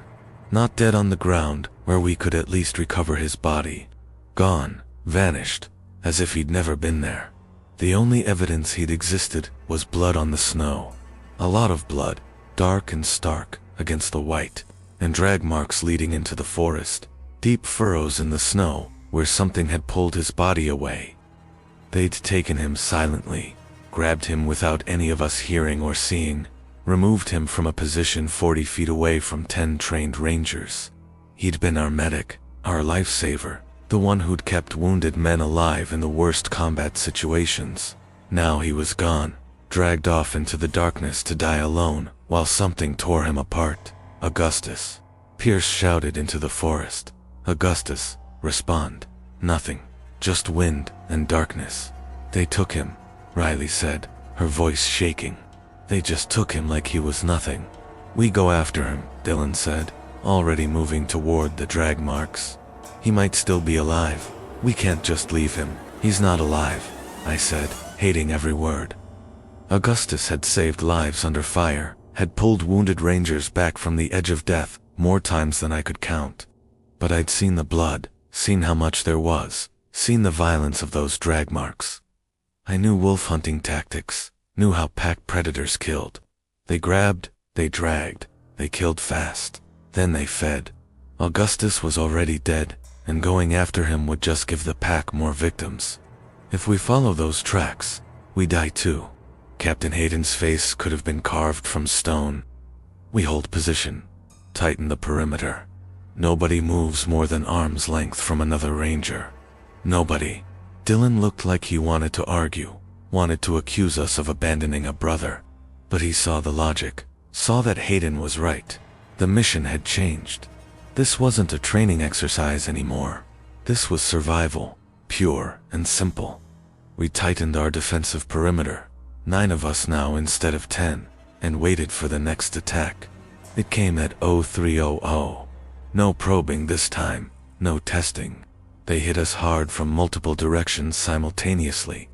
Not dead on the ground, where we could at least recover his body. Gone, vanished, as if he'd never been there. The only evidence he'd existed was blood on the snow. A lot of blood, dark and stark against the white, and drag marks leading into the forest, deep furrows in the snow where something had pulled his body away. They'd taken him silently, grabbed him without any of us hearing or seeing, removed him from a position 40 feet away from 10 trained rangers. He'd been our medic, our lifesaver, the one who'd kept wounded men alive in the worst combat situations. Now he was gone, dragged off into the darkness to die alone, while something tore him apart. Augustus. Pierce shouted into the forest. Augustus, respond. Nothing. Just wind and darkness. They took him, Riley said, her voice shaking. They just took him like he was nothing. We go after him, Dylan said, already moving toward the drag marks. He might still be alive. We can't just leave him. He's not alive, I said, hating every word. Augustus had saved lives under fire, had pulled wounded rangers back from the edge of death more times than I could count. But I'd seen the blood, seen how much there was, seen the violence of those drag marks. I knew wolf hunting tactics, knew how pack predators killed. They grabbed, they dragged, they killed fast, then they fed. Augustus was already dead, and going after him would just give the pack more victims. If we follow those tracks, we die too. Captain Hayden's face could have been carved from stone. We hold position, tighten the perimeter. Nobody moves more than arm's length from another ranger. Nobody. Dylan looked like he wanted to argue, wanted to accuse us of abandoning a brother. But he saw the logic, saw that Hayden was right. The mission had changed. This wasn't a training exercise anymore. This was survival, pure and simple. We tightened our defensive perimeter, 9 of us now instead of 10, and waited for the next attack. It came at 0300. No probing this time, no testing. They hit us hard from multiple directions simultaneously.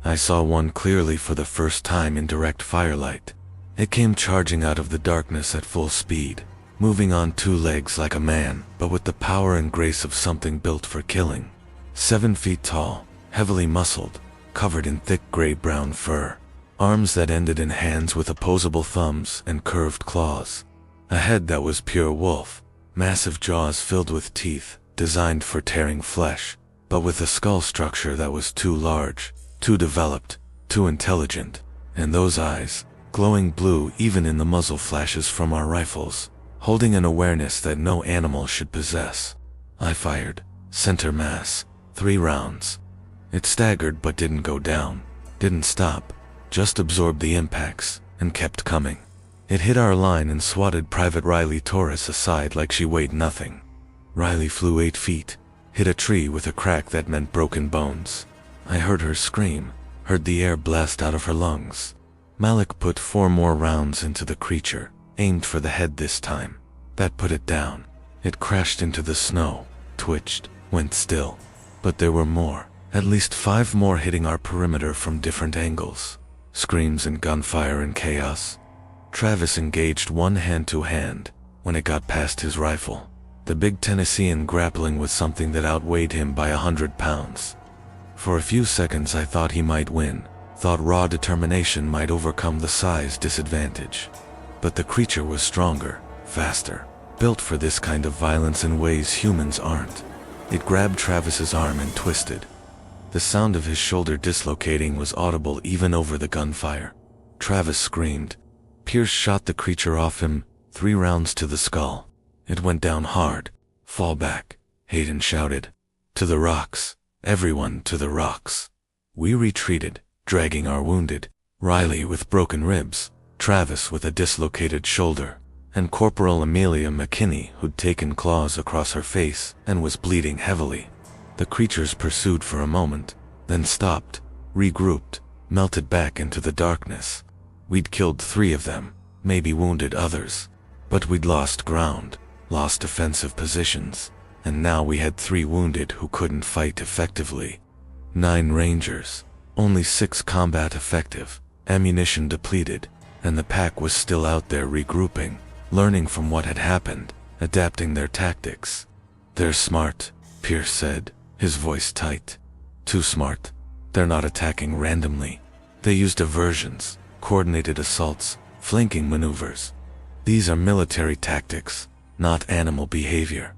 I saw one clearly for the first time in direct firelight. It came charging out of the darkness at full speed, moving on 2 legs like a man, but with the power and grace of something built for killing. 7 feet tall, heavily muscled, covered in thick gray-brown fur, arms that ended in hands with opposable thumbs and curved claws. A head that was pure wolf, massive jaws filled with teeth, designed for tearing flesh, but with a skull structure that was too large, too developed, too intelligent, and those eyes, glowing blue even in the muzzle flashes from our rifles, holding an awareness that no animal should possess. I fired, center mass, 3 rounds. It staggered but didn't go down, didn't stop, just absorbed the impacts, and kept coming. It hit our line and swatted Private Riley Torres aside like she weighed nothing. Riley flew 8 feet, hit a tree with a crack that meant broken bones. I heard her scream, heard the air blast out of her lungs. Malik put 4 more rounds into the creature, aimed for the head this time. That put it down. It crashed into the snow, twitched, went still. But there were more, at least 5 more hitting our perimeter from different angles. Screams and gunfire and chaos. Travis engaged one hand-to-hand when it got past his rifle. The big Tennessean grappling with something that outweighed him by 100 pounds. For a few seconds I thought he might win, thought raw determination might overcome the size disadvantage. But the creature was stronger, faster, built for this kind of violence in ways humans aren't. It grabbed Travis's arm and twisted. The sound of his shoulder dislocating was audible even over the gunfire. Travis screamed. Pierce shot the creature off him, 3 rounds to the skull. It went down hard. Fall back, Hayden shouted. To the rocks. Everyone to the rocks. We retreated, dragging our wounded, Riley with broken ribs, Travis with a dislocated shoulder, and Corporal Amelia McKinney who'd taken claws across her face and was bleeding heavily. The creatures pursued for a moment, then stopped, regrouped, melted back into the darkness. We'd killed 3 of them, maybe wounded others, but we'd lost ground, lost defensive positions, and now we had 3 wounded who couldn't fight effectively. 9 rangers, only 6 combat effective, ammunition depleted, and the pack was still out there regrouping, learning from what had happened, adapting their tactics. They're smart, Pierce said, his voice tight. Too smart. They're not attacking randomly. They use diversions, coordinated assaults, flanking maneuvers. These are military tactics, not animal behavior.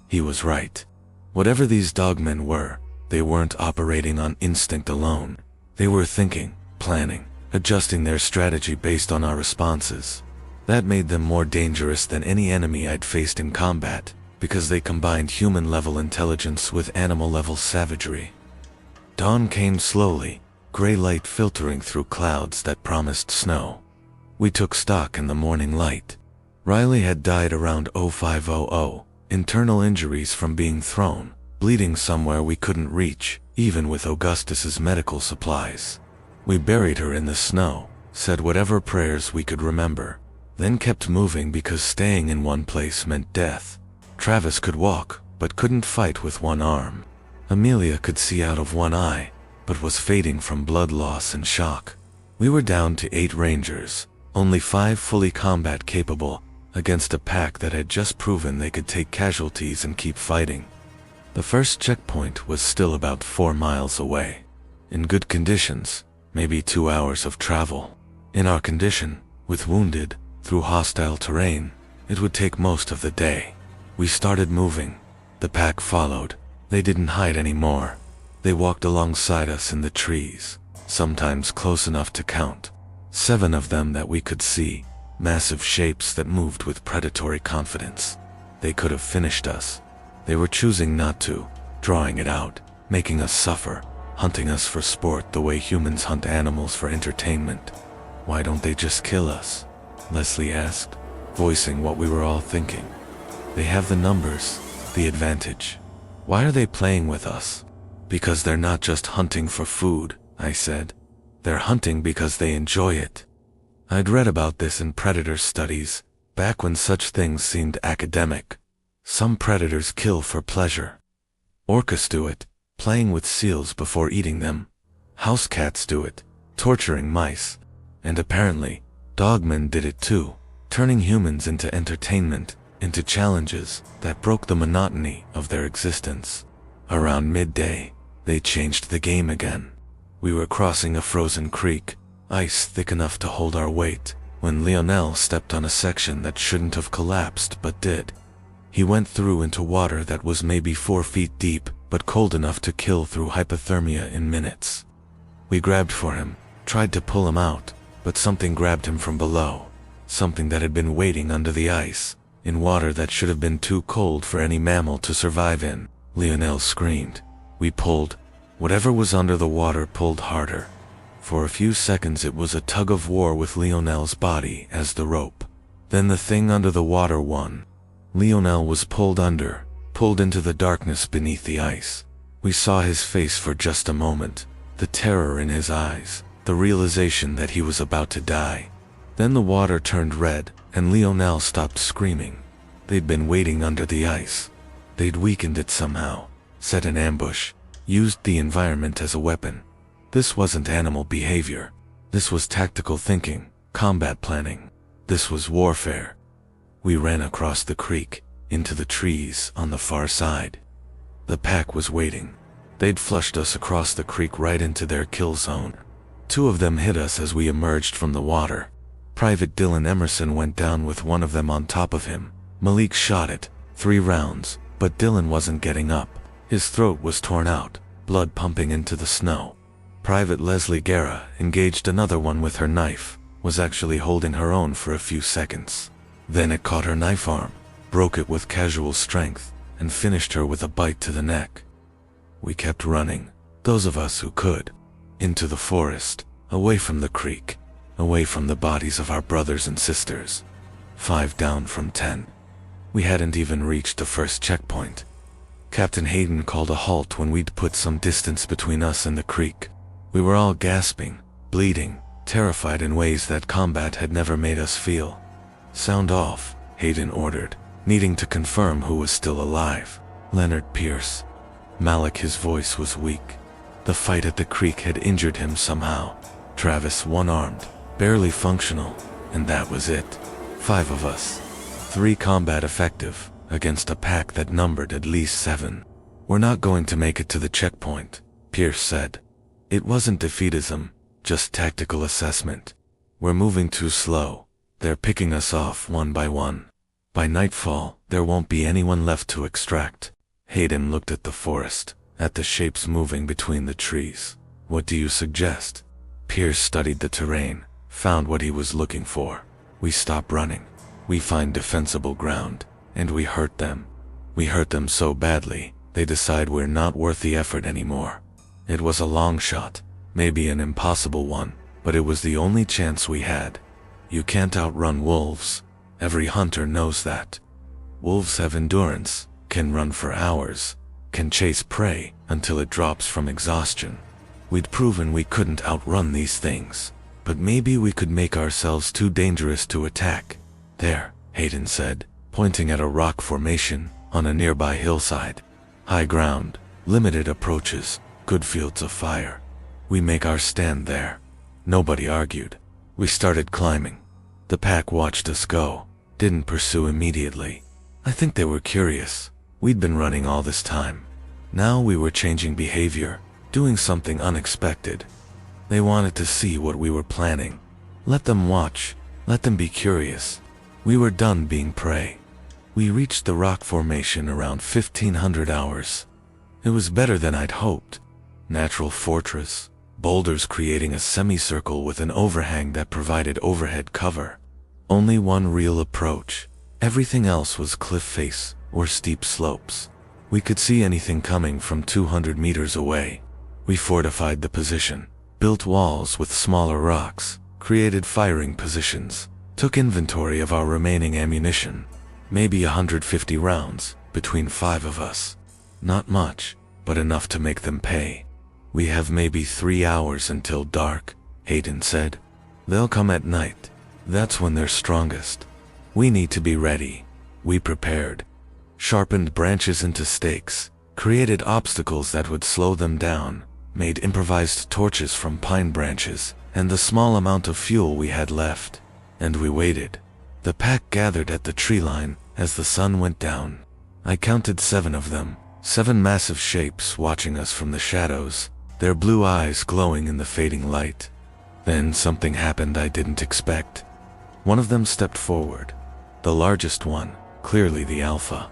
He was right. Whatever these dogmen were, they weren't operating on instinct alone. They were thinking, planning, adjusting their strategy based on our responses. That made them more dangerous than any enemy I'd faced in combat, because they combined human-level intelligence with animal-level savagery. Dawn came slowly, gray light filtering through clouds that promised snow. We took stock in the morning light. Riley had died around 0500, internal injuries from being thrown, bleeding somewhere we couldn't reach, even with Augustus's medical supplies. We buried her in the snow, said whatever prayers we could remember, then kept moving because staying in one place meant death. Travis could walk, but couldn't fight with one arm. Amelia could see out of one eye, but was fading from blood loss and shock. We were down to 8 rangers, only 5 fully combat capable, against a pack that had just proven they could take casualties and keep fighting. The first checkpoint was still about 4 miles away. In good conditions, maybe 2 hours of travel. In our condition, with wounded, through hostile terrain, it would take most of the day. We started moving. The pack followed. They didn't hide anymore. They walked alongside us in the trees, sometimes close enough to count. 7 of them that we could see, massive shapes that moved with predatory confidence. They could have finished us. They were choosing not to, drawing it out, making us suffer, hunting us for sport the way humans hunt animals for entertainment. Why don't they just kill us? Leslie asked, voicing what we were all thinking. They have the numbers, the advantage. Why are they playing with us? Because they're not just hunting for food, I said. They're hunting because they enjoy it. I'd read about this in predator studies, back when such things seemed academic. Some predators kill for pleasure. Orcas do it, playing with seals before eating them. House cats do it, torturing mice. And apparently, dogmen did it too, turning humans into entertainment, into challenges that broke the monotony of their existence. Around midday, they changed the game again. We were crossing a frozen creek, ice thick enough to hold our weight, when Lionel stepped on a section that shouldn't have collapsed but did. He went through into water that was maybe 4 feet deep, but cold enough to kill through hypothermia in minutes. We grabbed for him, tried to pull him out, but something grabbed him from below. Something that had been waiting under the ice, in water that should have been too cold for any mammal to survive in. Lionel screamed. We pulled. Whatever was under the water pulled harder. For a few seconds it was a tug of war with Lionel's body as the rope. Then the thing under the water won. Lionel was pulled under, pulled into the darkness beneath the ice. We saw his face for just a moment, the terror in his eyes, the realization that he was about to die. Then the water turned red, and Lionel stopped screaming. They'd been waiting under the ice. They'd weakened it somehow, set an ambush, used the environment as a weapon. This wasn't animal behavior. This was tactical thinking, combat planning. This was warfare. We ran across the creek, into the trees on the far side. The pack was waiting. They'd flushed us across the creek right into their kill zone. 2 of them hit us as we emerged from the water. Private Dylan Emerson went down with one of them on top of him. Malik shot it, 3 rounds, but Dylan wasn't getting up. His throat was torn out, blood pumping into the snow. Private Leslie Guerra engaged another one with her knife, was actually holding her own for a few seconds. Then it caught her knife arm, broke it with casual strength, and finished her with a bite to the neck. We kept running, those of us who could, into the forest, away from the creek, away from the bodies of our brothers and sisters. 5 down from 10. We hadn't even reached the first checkpoint. Captain Hayden called a halt when we'd put some distance between us and the creek. We were all gasping, bleeding, terrified in ways that combat had never made us feel. Sound off, Hayden ordered, needing to confirm who was still alive. Leonard Pierce. Malik, his voice was weak. The fight at the creek had injured him somehow. Travis, one-armed, barely functional, and that was it. 5 of us. 3 combat effective, against a pack that numbered at least 7. "We're not going to make it to the checkpoint," Pierce said. It wasn't defeatism, just tactical assessment. "We're moving too slow. They're picking us off one by one. By nightfall, there won't be anyone left to extract." Hayden looked at the forest, at the shapes moving between the trees. "What do you suggest?" Pierce studied the terrain, found what he was looking for. "We stop running. We find defensible ground, and we hurt them. We hurt them so badly, they decide we're not worth the effort anymore." It was a long shot, maybe an impossible one, but it was the only chance we had. You can't outrun wolves. Every hunter knows that. Wolves have endurance, can run for hours, can chase prey until it drops from exhaustion. We'd proven we couldn't outrun these things, but maybe we could make ourselves too dangerous to attack. "There," Hayden said, pointing at a rock formation on a nearby hillside. "High ground, limited approaches, good fields of fire. We make our stand there." Nobody argued. We started climbing. The pack watched us go, didn't pursue immediately. I think they were curious. We'd been running all this time. Now we were changing behavior, doing something unexpected. They wanted to see what we were planning. Let them watch, let them be curious. We were done being prey. We reached the rock formation around 1500 hours. It was better than I'd hoped. Natural fortress, boulders creating a semicircle with an overhang that provided overhead cover. Only one real approach. Everything else was cliff face or steep slopes. We could see anything coming from 200 meters away. We fortified the position, built walls with smaller rocks, created firing positions, took inventory of our remaining ammunition. Maybe 150 rounds, between 5 of us. Not much, but enough to make them pay. "We have maybe 3 hours until dark," Hayden said. "They'll come at night. That's when they're strongest. We need to be ready." We prepared. Sharpened branches into stakes, created obstacles that would slow them down, made improvised torches from pine branches and the small amount of fuel we had left. And we waited. The pack gathered at the tree line as the sun went down. I counted 7 of them, 7 massive shapes watching us from the shadows, their blue eyes glowing in the fading light. Then something happened I didn't expect. One of them stepped forward. The largest one, clearly the alpha.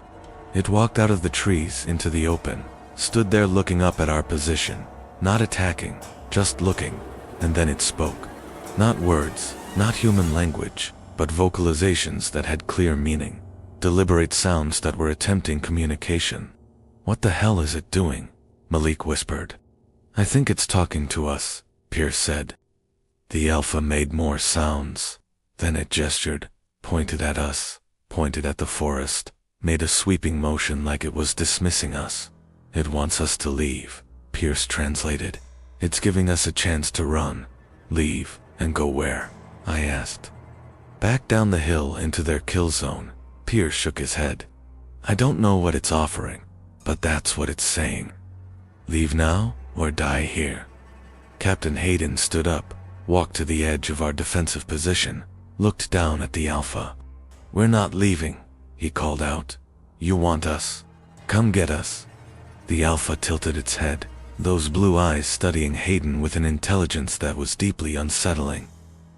It walked out of the trees into the open, stood there looking up at our position, not attacking, just looking, and then it spoke. Not words, not human language, but vocalizations that had clear meaning, deliberate sounds that were attempting communication. "What the hell is it doing?" Malik whispered. "I think it's talking to us," Pierce said. The alpha made more sounds. Then it gestured, pointed at us, pointed at the forest, made a sweeping motion like it was dismissing us. "It wants us to leave," Pierce translated. "It's giving us a chance to run." "Leave, and go where?" I asked. "Back down the hill into their kill zone." Pierce shook his head. "I don't know what it's offering, but that's what it's saying. Leave now, or die here." Captain Hayden stood up, walked to the edge of our defensive position, looked down at the alpha. "We're not leaving," he called out. "You want us? Come get us." The alpha tilted its head, those blue eyes studying Hayden with an intelligence that was deeply unsettling.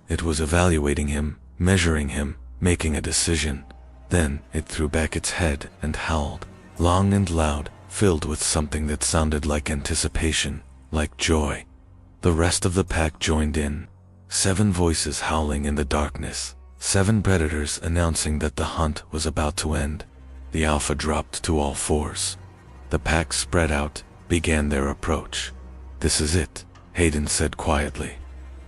It was evaluating him, measuring him, making a decision. Then it threw back its head and howled, long and loud, filled with something that sounded like anticipation, like joy. The rest of the pack joined in. 7 voices howling in the darkness, 7 predators announcing that the hunt was about to end. The alpha dropped to all 4s. The pack spread out, began their approach. "This is it," Hayden said quietly.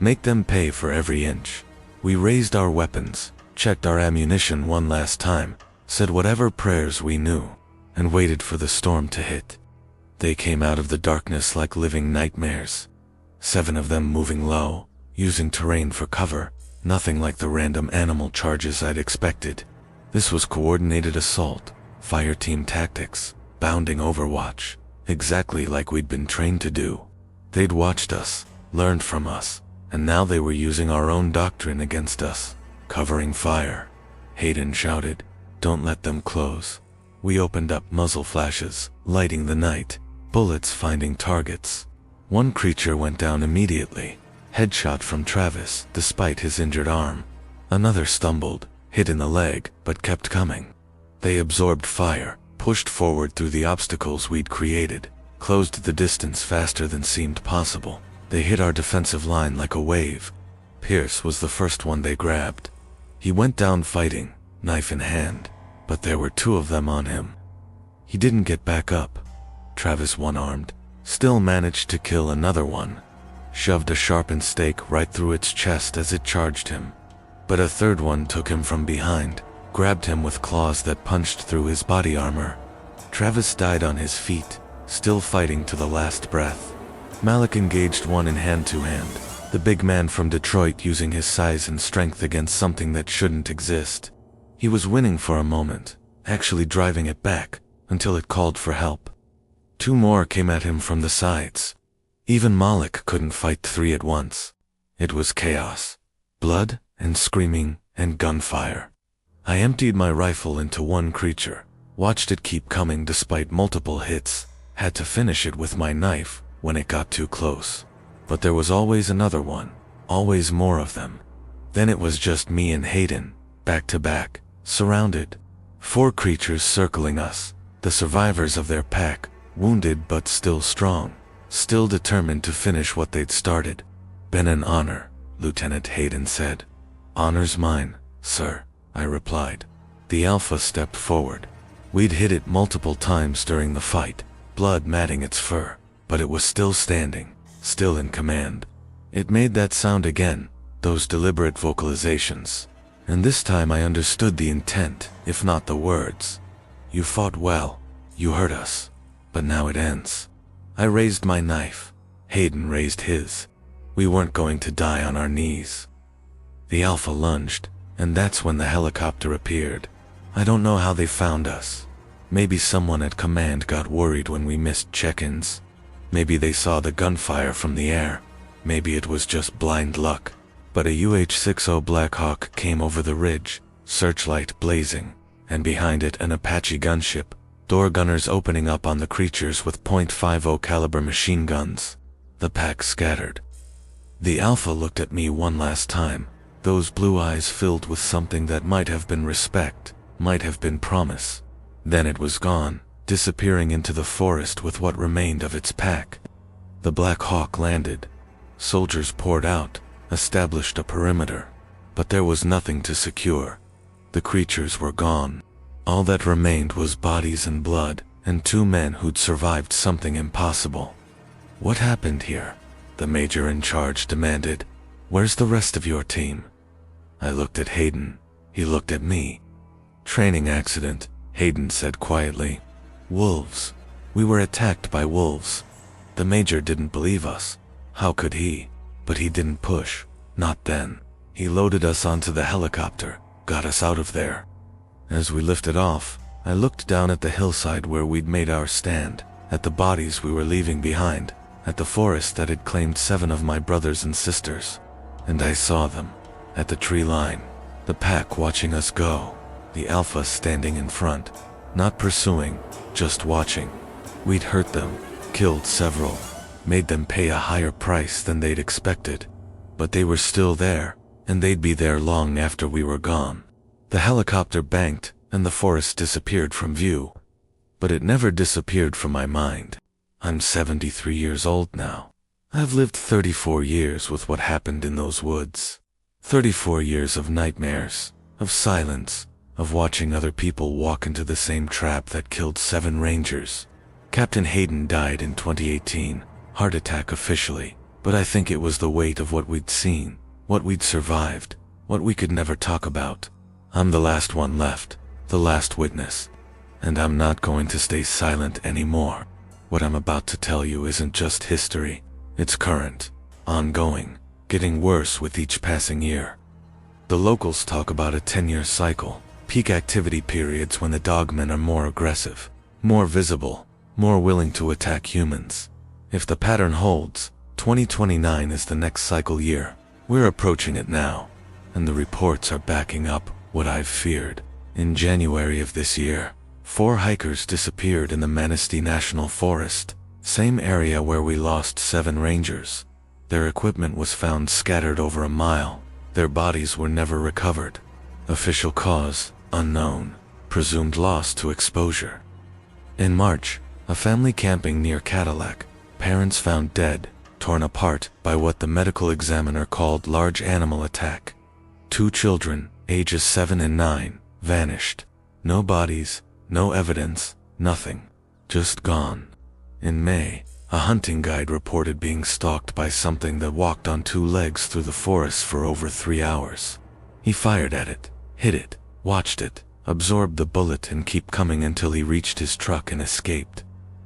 "Make them pay for every inch." We raised our weapons, checked our ammunition one last time, said whatever prayers we knew, and waited for the storm to hit. They came out of the darkness like living nightmares. 7 of them moving low, using terrain for cover, nothing like the random animal charges I'd expected. This was coordinated assault, fireteam tactics, bounding overwatch, exactly like we'd been trained to do. They'd watched us, learned from us, and now they were using our own doctrine against us, covering fire. Hayden shouted, "Don't let them close. We opened up muzzle flashes, lighting the night, bullets finding targets. One creature went down immediately, headshot from Travis despite his injured arm. Another stumbled, hit in the leg, but kept coming. They absorbed fire, pushed forward through the obstacles we'd created, closed the distance faster than seemed possible. They hit our defensive line like a wave. Pierce was the first one they grabbed. He went down fighting, knife in hand, but there were 2 of them on him. He didn't get back up. Travis, one-armed, still managed to kill another one, shoved a sharpened stake right through its chest as it charged him. But a third one took him from behind, grabbed him with claws that punched through his body armor. Travis died on his feet, still fighting to the last breath. Malik engaged one in hand-to-hand, the big man from Detroit using his size and strength against something that shouldn't exist. He was winning for a moment, actually driving it back, until it called for help. 2 more came at him from the sides. Even Malik couldn't fight 3 at once. It was chaos. Blood, and screaming, and gunfire. I emptied my rifle into one creature, watched it keep coming despite multiple hits, had to finish it with my knife when it got too close. But there was always another one, always more of them. Then it was just me and Hayden, back to back, surrounded. 4 creatures circling us, the survivors of their pack, wounded but still strong, still determined to finish what they'd started. "Been an honor," Lieutenant Hayden said. "Honor's mine, sir," I replied. The Alpha stepped forward. We'd hit it multiple times during the fight, blood matting its fur, but it was still standing, still in command. It made that sound again, those deliberate vocalizations. And this time I understood the intent, if not the words. "You fought well. You hurt us. But now it ends." I raised my knife. Hayden raised his. We weren't going to die on our knees. The Alpha lunged, and that's when the helicopter appeared. I don't know how they found us. Maybe someone at command got worried when we missed check-ins. Maybe they saw the gunfire from the air. Maybe it was just blind luck. But a UH-60 Black Hawk came over the ridge, searchlight blazing, and behind it an Apache gunship, door gunners opening up on the creatures with .50 caliber machine guns. The pack scattered. The Alpha looked at me one last time, those blue eyes filled with something that might have been respect, might have been promise. Then it was gone, disappearing into the forest with what remained of its pack. The Black Hawk landed. Soldiers poured out, established a perimeter, but there was nothing to secure. The creatures were gone. All that remained was bodies and blood, and 2 men who'd survived something impossible. "What happened here?" the major in charge demanded. "Where's the rest of your team?" I looked at Hayden. He looked at me. "Training accident," Hayden said quietly. "Wolves. We were attacked by wolves." The major didn't believe us. How could he? But he didn't push. Not then. He loaded us onto the helicopter, got us out of there. As we lifted off, I looked down at the hillside where we'd made our stand, at the bodies we were leaving behind, at the forest that had claimed 7 of my brothers and sisters. And I saw them, at the tree line, the pack watching us go, the Alpha standing in front, not pursuing, just watching. We'd hurt them, killed several, made them pay a higher price than they'd expected. But they were still there, and they'd be there long after we were gone. The helicopter banked, and the forest disappeared from view. But it never disappeared from my mind. I'm 73 years old now. I've lived 34 years with what happened in those woods. 34 years of nightmares, of silence, of watching other people walk into the same trap that killed 7 Rangers. Captain Hayden died in 2018, heart attack officially, but I think it was the weight of what we'd seen, what we'd survived, what we could never talk about. I'm the last one left, the last witness, and I'm not going to stay silent anymore. What I'm about to tell you isn't just history, it's current, ongoing, getting worse with each passing year. The locals talk about a 10-year cycle, peak activity periods when the Dogmen are more aggressive, more visible, more willing to attack humans. If the pattern holds, 2029 is the next cycle year. We're approaching it now, and the reports are backing up what I've feared. In January of this year, 4 hikers disappeared in the Manistee National Forest, same area where we lost 7 rangers. Their equipment was found scattered over a mile. Their bodies were never recovered. Official cause, unknown. Presumed loss to exposure. In March, a family camping near Cadillac, parents found dead, torn apart by what the medical examiner called large animal attack. 2 children, ages 7 and 9, vanished. No bodies, no evidence, nothing. Just gone. In May, a hunting guide reported being stalked by something that walked on 2 legs through the forest for over 3 hours. He fired at it, hit it, watched it, absorbed the bullet and kept coming until he reached his truck and escaped.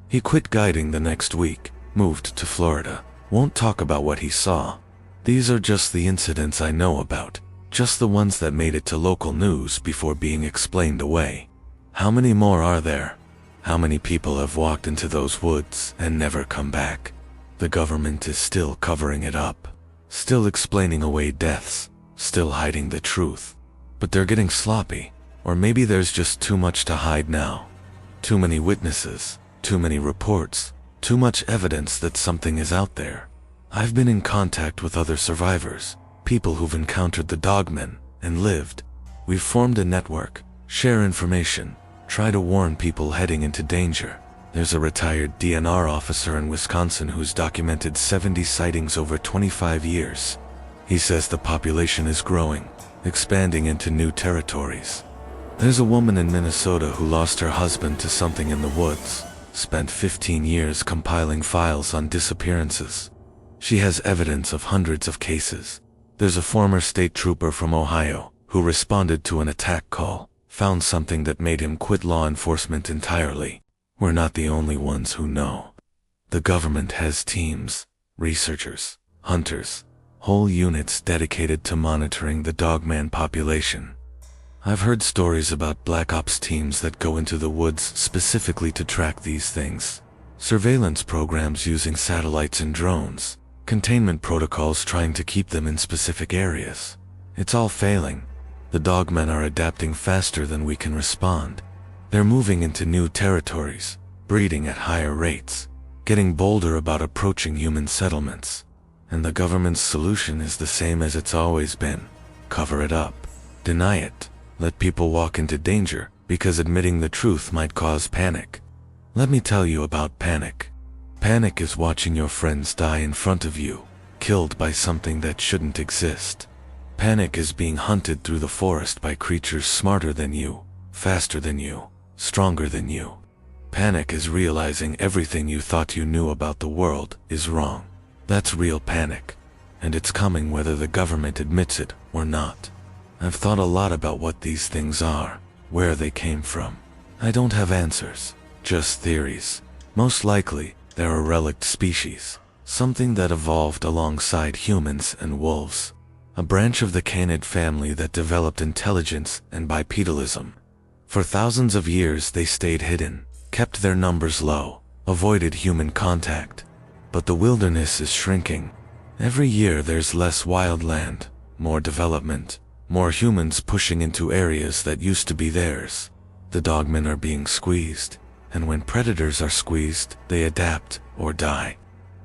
He quit guiding the next week, moved to Florida. Won't talk about what he saw. These are just the incidents I know about, just the ones that made it to local news before being explained away. How many more are there? How many people have walked into those woods and never come back? The government is still covering it up, still explaining away deaths, still hiding the truth. But they're getting sloppy, or maybe there's just too much to hide now. Too many witnesses, too many reports, too much evidence that something is out there. I've been in contact with other survivors, people who've encountered the Dogman and lived. We've formed a network, share information, try to warn people heading into danger. There's a retired DNR officer in Wisconsin who's documented 70 sightings over 25 years. He says the population is growing, expanding into new territories. There's a woman in Minnesota who lost her husband to something in the woods, spent 15 years compiling files on disappearances. She has evidence of hundreds of cases. There's a former state trooper from Ohio who responded to an attack call, found something that made him quit law enforcement entirely. We're not the only ones who know. The government has teams, researchers, hunters, whole units dedicated to monitoring the Dogman population. I've heard stories about Black Ops teams that go into the woods specifically to track these things. Surveillance programs using satellites and drones. Containment protocols trying to keep them in specific areas. It's all failing. The Dogmen are adapting faster than we can respond. They're moving into new territories, breeding at higher rates, getting bolder about approaching human settlements. And the government's solution is the same as it's always been. Cover it up. Deny it. Let people walk into danger, because admitting the truth might cause panic. Let me tell you about panic. Panic is watching your friends die in front of you, killed by something that shouldn't exist. Panic is being hunted through the forest by creatures smarter than you, faster than you, stronger than you. Panic is realizing everything you thought you knew about the world is wrong. That's real panic, and it's coming whether the government admits it or not. I've thought a lot about what these things are, where they came from. I don't have answers, just theories. Most likely, they're a relict species, something that evolved alongside humans and wolves. A branch of the canid family that developed intelligence and bipedalism. For thousands of years they stayed hidden, kept their numbers low, avoided human contact. But the wilderness is shrinking. Every year there's less wild land, more development, more humans pushing into areas that used to be theirs. The Dogmen are being squeezed. And when predators are squeezed, they adapt or die.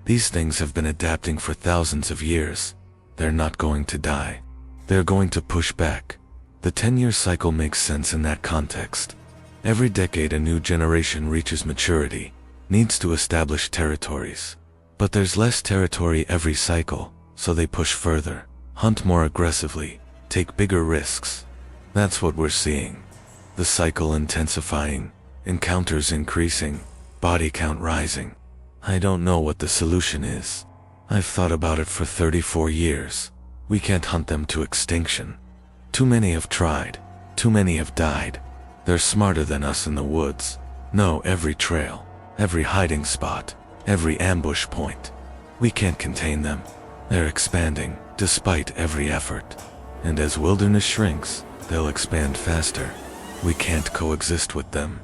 These things have been adapting for thousands of years. They're not going to die. They're going to push back. The 10-year cycle makes sense in that context. Every decade a new generation reaches maturity, needs to establish territories. But there's less territory every cycle, so they push further, hunt more aggressively, take bigger risks. That's what we're seeing. The cycle intensifying. Encounters increasing, body count rising. I don't know what the solution is. I've thought about it for 34 years. We can't hunt them to extinction. Too many have tried. Too many have died. They're smarter than us in the woods. Know every trail, every hiding spot, every ambush point. We can't contain them. They're expanding, despite every effort. And as wilderness shrinks, they'll expand faster. We can't coexist with them.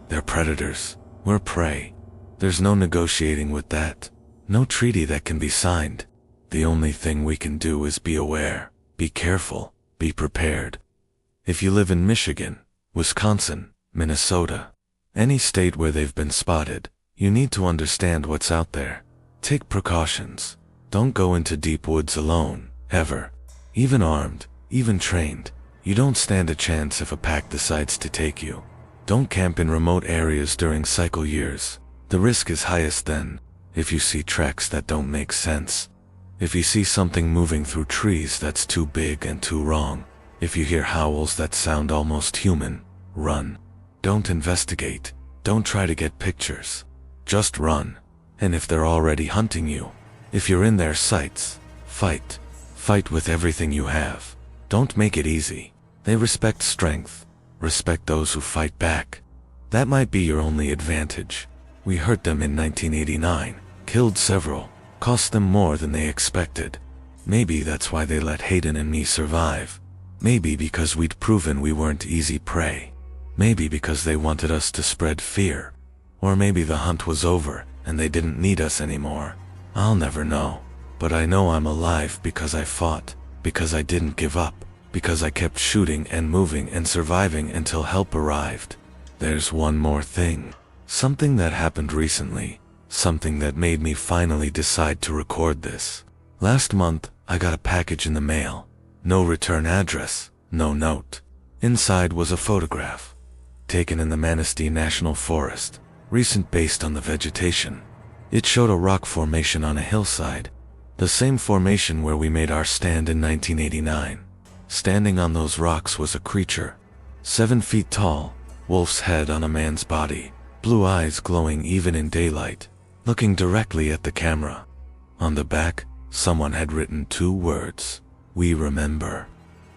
They're predators. We're prey. There's no negotiating with that. No treaty that can be signed. The only thing we can do is be aware, be careful, be prepared. If you live in Michigan, Wisconsin, Minnesota, Any state where they've been spotted, you need to understand what's out there. Take precautions. Don't go into deep woods alone, ever. Even armed, even trained, you don't stand a chance if a pack decides to take you. Don't camp in remote areas during cycle years. The risk is highest then, if you see tracks that don't make sense. If you see something moving through trees that's too big and too wrong. If you hear howls that sound almost human, run. Don't investigate. Don't try to get pictures. Just run. And if they're already hunting you, if you're in their sights, fight. Fight with everything you have. Don't make it easy. They respect strength. Respect those who fight back. That might be your only advantage. We hurt them in 1989, killed several, cost them more than they expected. Maybe that's why they let Hayden and me survive. Maybe because we'd proven we weren't easy prey. Maybe because they wanted us to spread fear. Or maybe the hunt was over and they didn't need us anymore. I'll never know. But I know I'm alive because I fought, because I didn't give up, because I kept shooting and moving and surviving until help arrived. There's one more thing. Something that happened recently. Something that made me finally decide to record this. Last month, I got a package in the mail. No return address, no note. Inside was a photograph. Taken in the Manistee National Forest. Recent based on the vegetation. It showed a rock formation on a hillside. The same formation where we made our stand in 1989. Standing on those rocks was a creature. 7 feet tall, wolf's head on a man's body, blue eyes glowing even in daylight, looking directly at the camera. On the back, someone had written 2 words. We remember.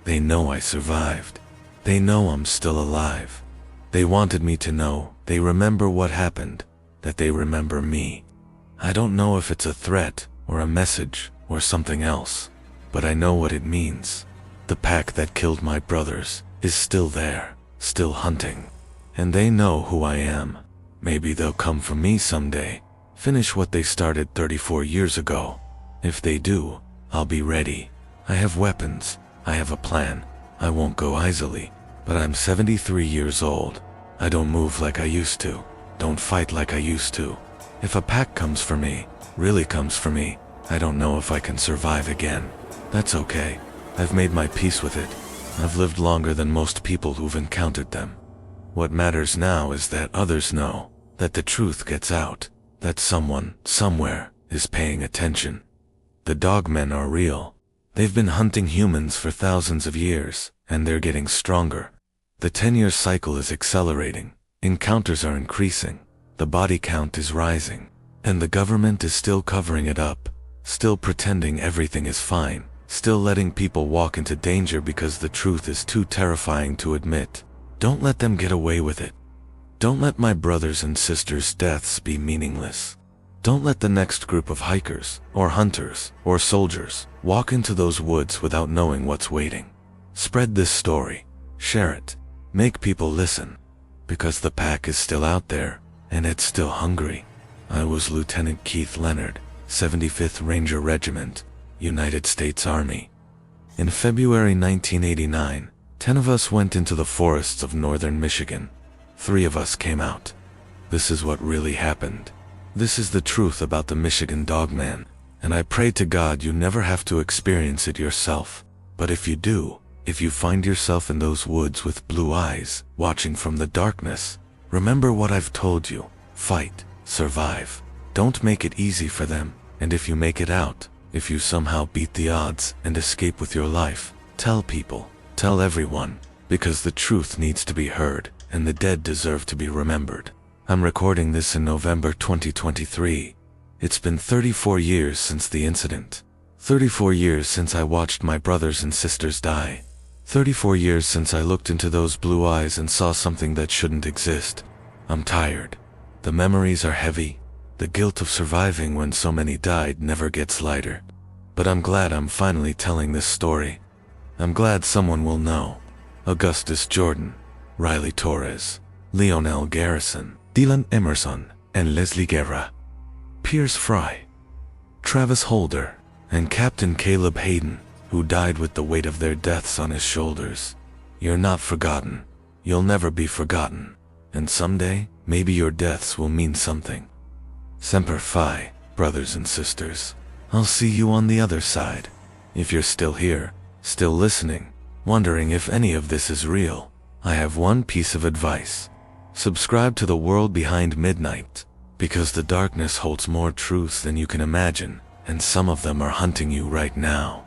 They know I survived. They know I'm still alive. They wanted me to know they remember what happened, that they remember me. I don't know if it's a threat, or a message, or something else, but I know what it means. The pack that killed my brothers is still there, still hunting. And they know who I am. Maybe they'll come for me someday, finish what they started 34 years ago. If they do, I'll be ready. I have weapons, I have a plan. I won't go easily, but I'm 73 years old. I don't move like I used to, don't fight like I used to. If a pack comes for me, really comes for me, I don't know if I can survive again. That's okay. I've made my peace with it. I've lived longer than most people who've encountered them. What matters now is that others know, that the truth gets out, that someone, somewhere, is paying attention. The Dogmen are real. They've been hunting humans for thousands of years, and they're getting stronger. The 10-year cycle is accelerating. Encounters are increasing. The body count is rising. And the government is still covering it up, still pretending everything is fine, still letting people walk into danger because the truth is too terrifying to admit. Don't let them get away with it. Don't let my brothers' and sisters' deaths be meaningless. Don't let the next group of hikers, or hunters, or soldiers, walk into those woods without knowing what's waiting. Spread this story. Share it. Make people listen. Because the pack is still out there, and it's still hungry. I was Lieutenant Keith Leonard, 75th Ranger Regiment, United States Army. In February 1989, 10 of us went into the forests of northern Michigan. 3 of us came out. This is what really happened. This is the truth about the Michigan Dogman, and I pray to God you never have to experience it yourself. But if you do, if you find yourself in those woods with blue eyes, watching from the darkness, remember what I've told you. Fight. Survive. Don't make it easy for them, and if you make it out, if you somehow beat the odds and escape with your life, tell people, tell everyone, because the truth needs to be heard, and the dead deserve to be remembered. I'm recording this in November 2023. It's been 34 years since the incident. 34 years since I watched my brothers and sisters die. 34 years since I looked into those blue eyes and saw something that shouldn't exist. I'm tired. The memories are heavy. The guilt of surviving when so many died never gets lighter. But I'm glad I'm finally telling this story. I'm glad someone will know. Augustus Jordan, Riley Torres, Leonel Garrison, Dylan Emerson, and Leslie Guerra, Pierce Fry, Travis Holder, and Captain Caleb Hayden, who died with the weight of their deaths on his shoulders. You're not forgotten. You'll never be forgotten. and someday, maybe your deaths will mean something. Semper Fi, brothers and sisters. I'll see you on the other side. If you're still here, still listening, wondering if any of this is real, I have one piece of advice. Subscribe to the world behind midnight, because the darkness holds more truths than you can imagine, and some of them are hunting you right now.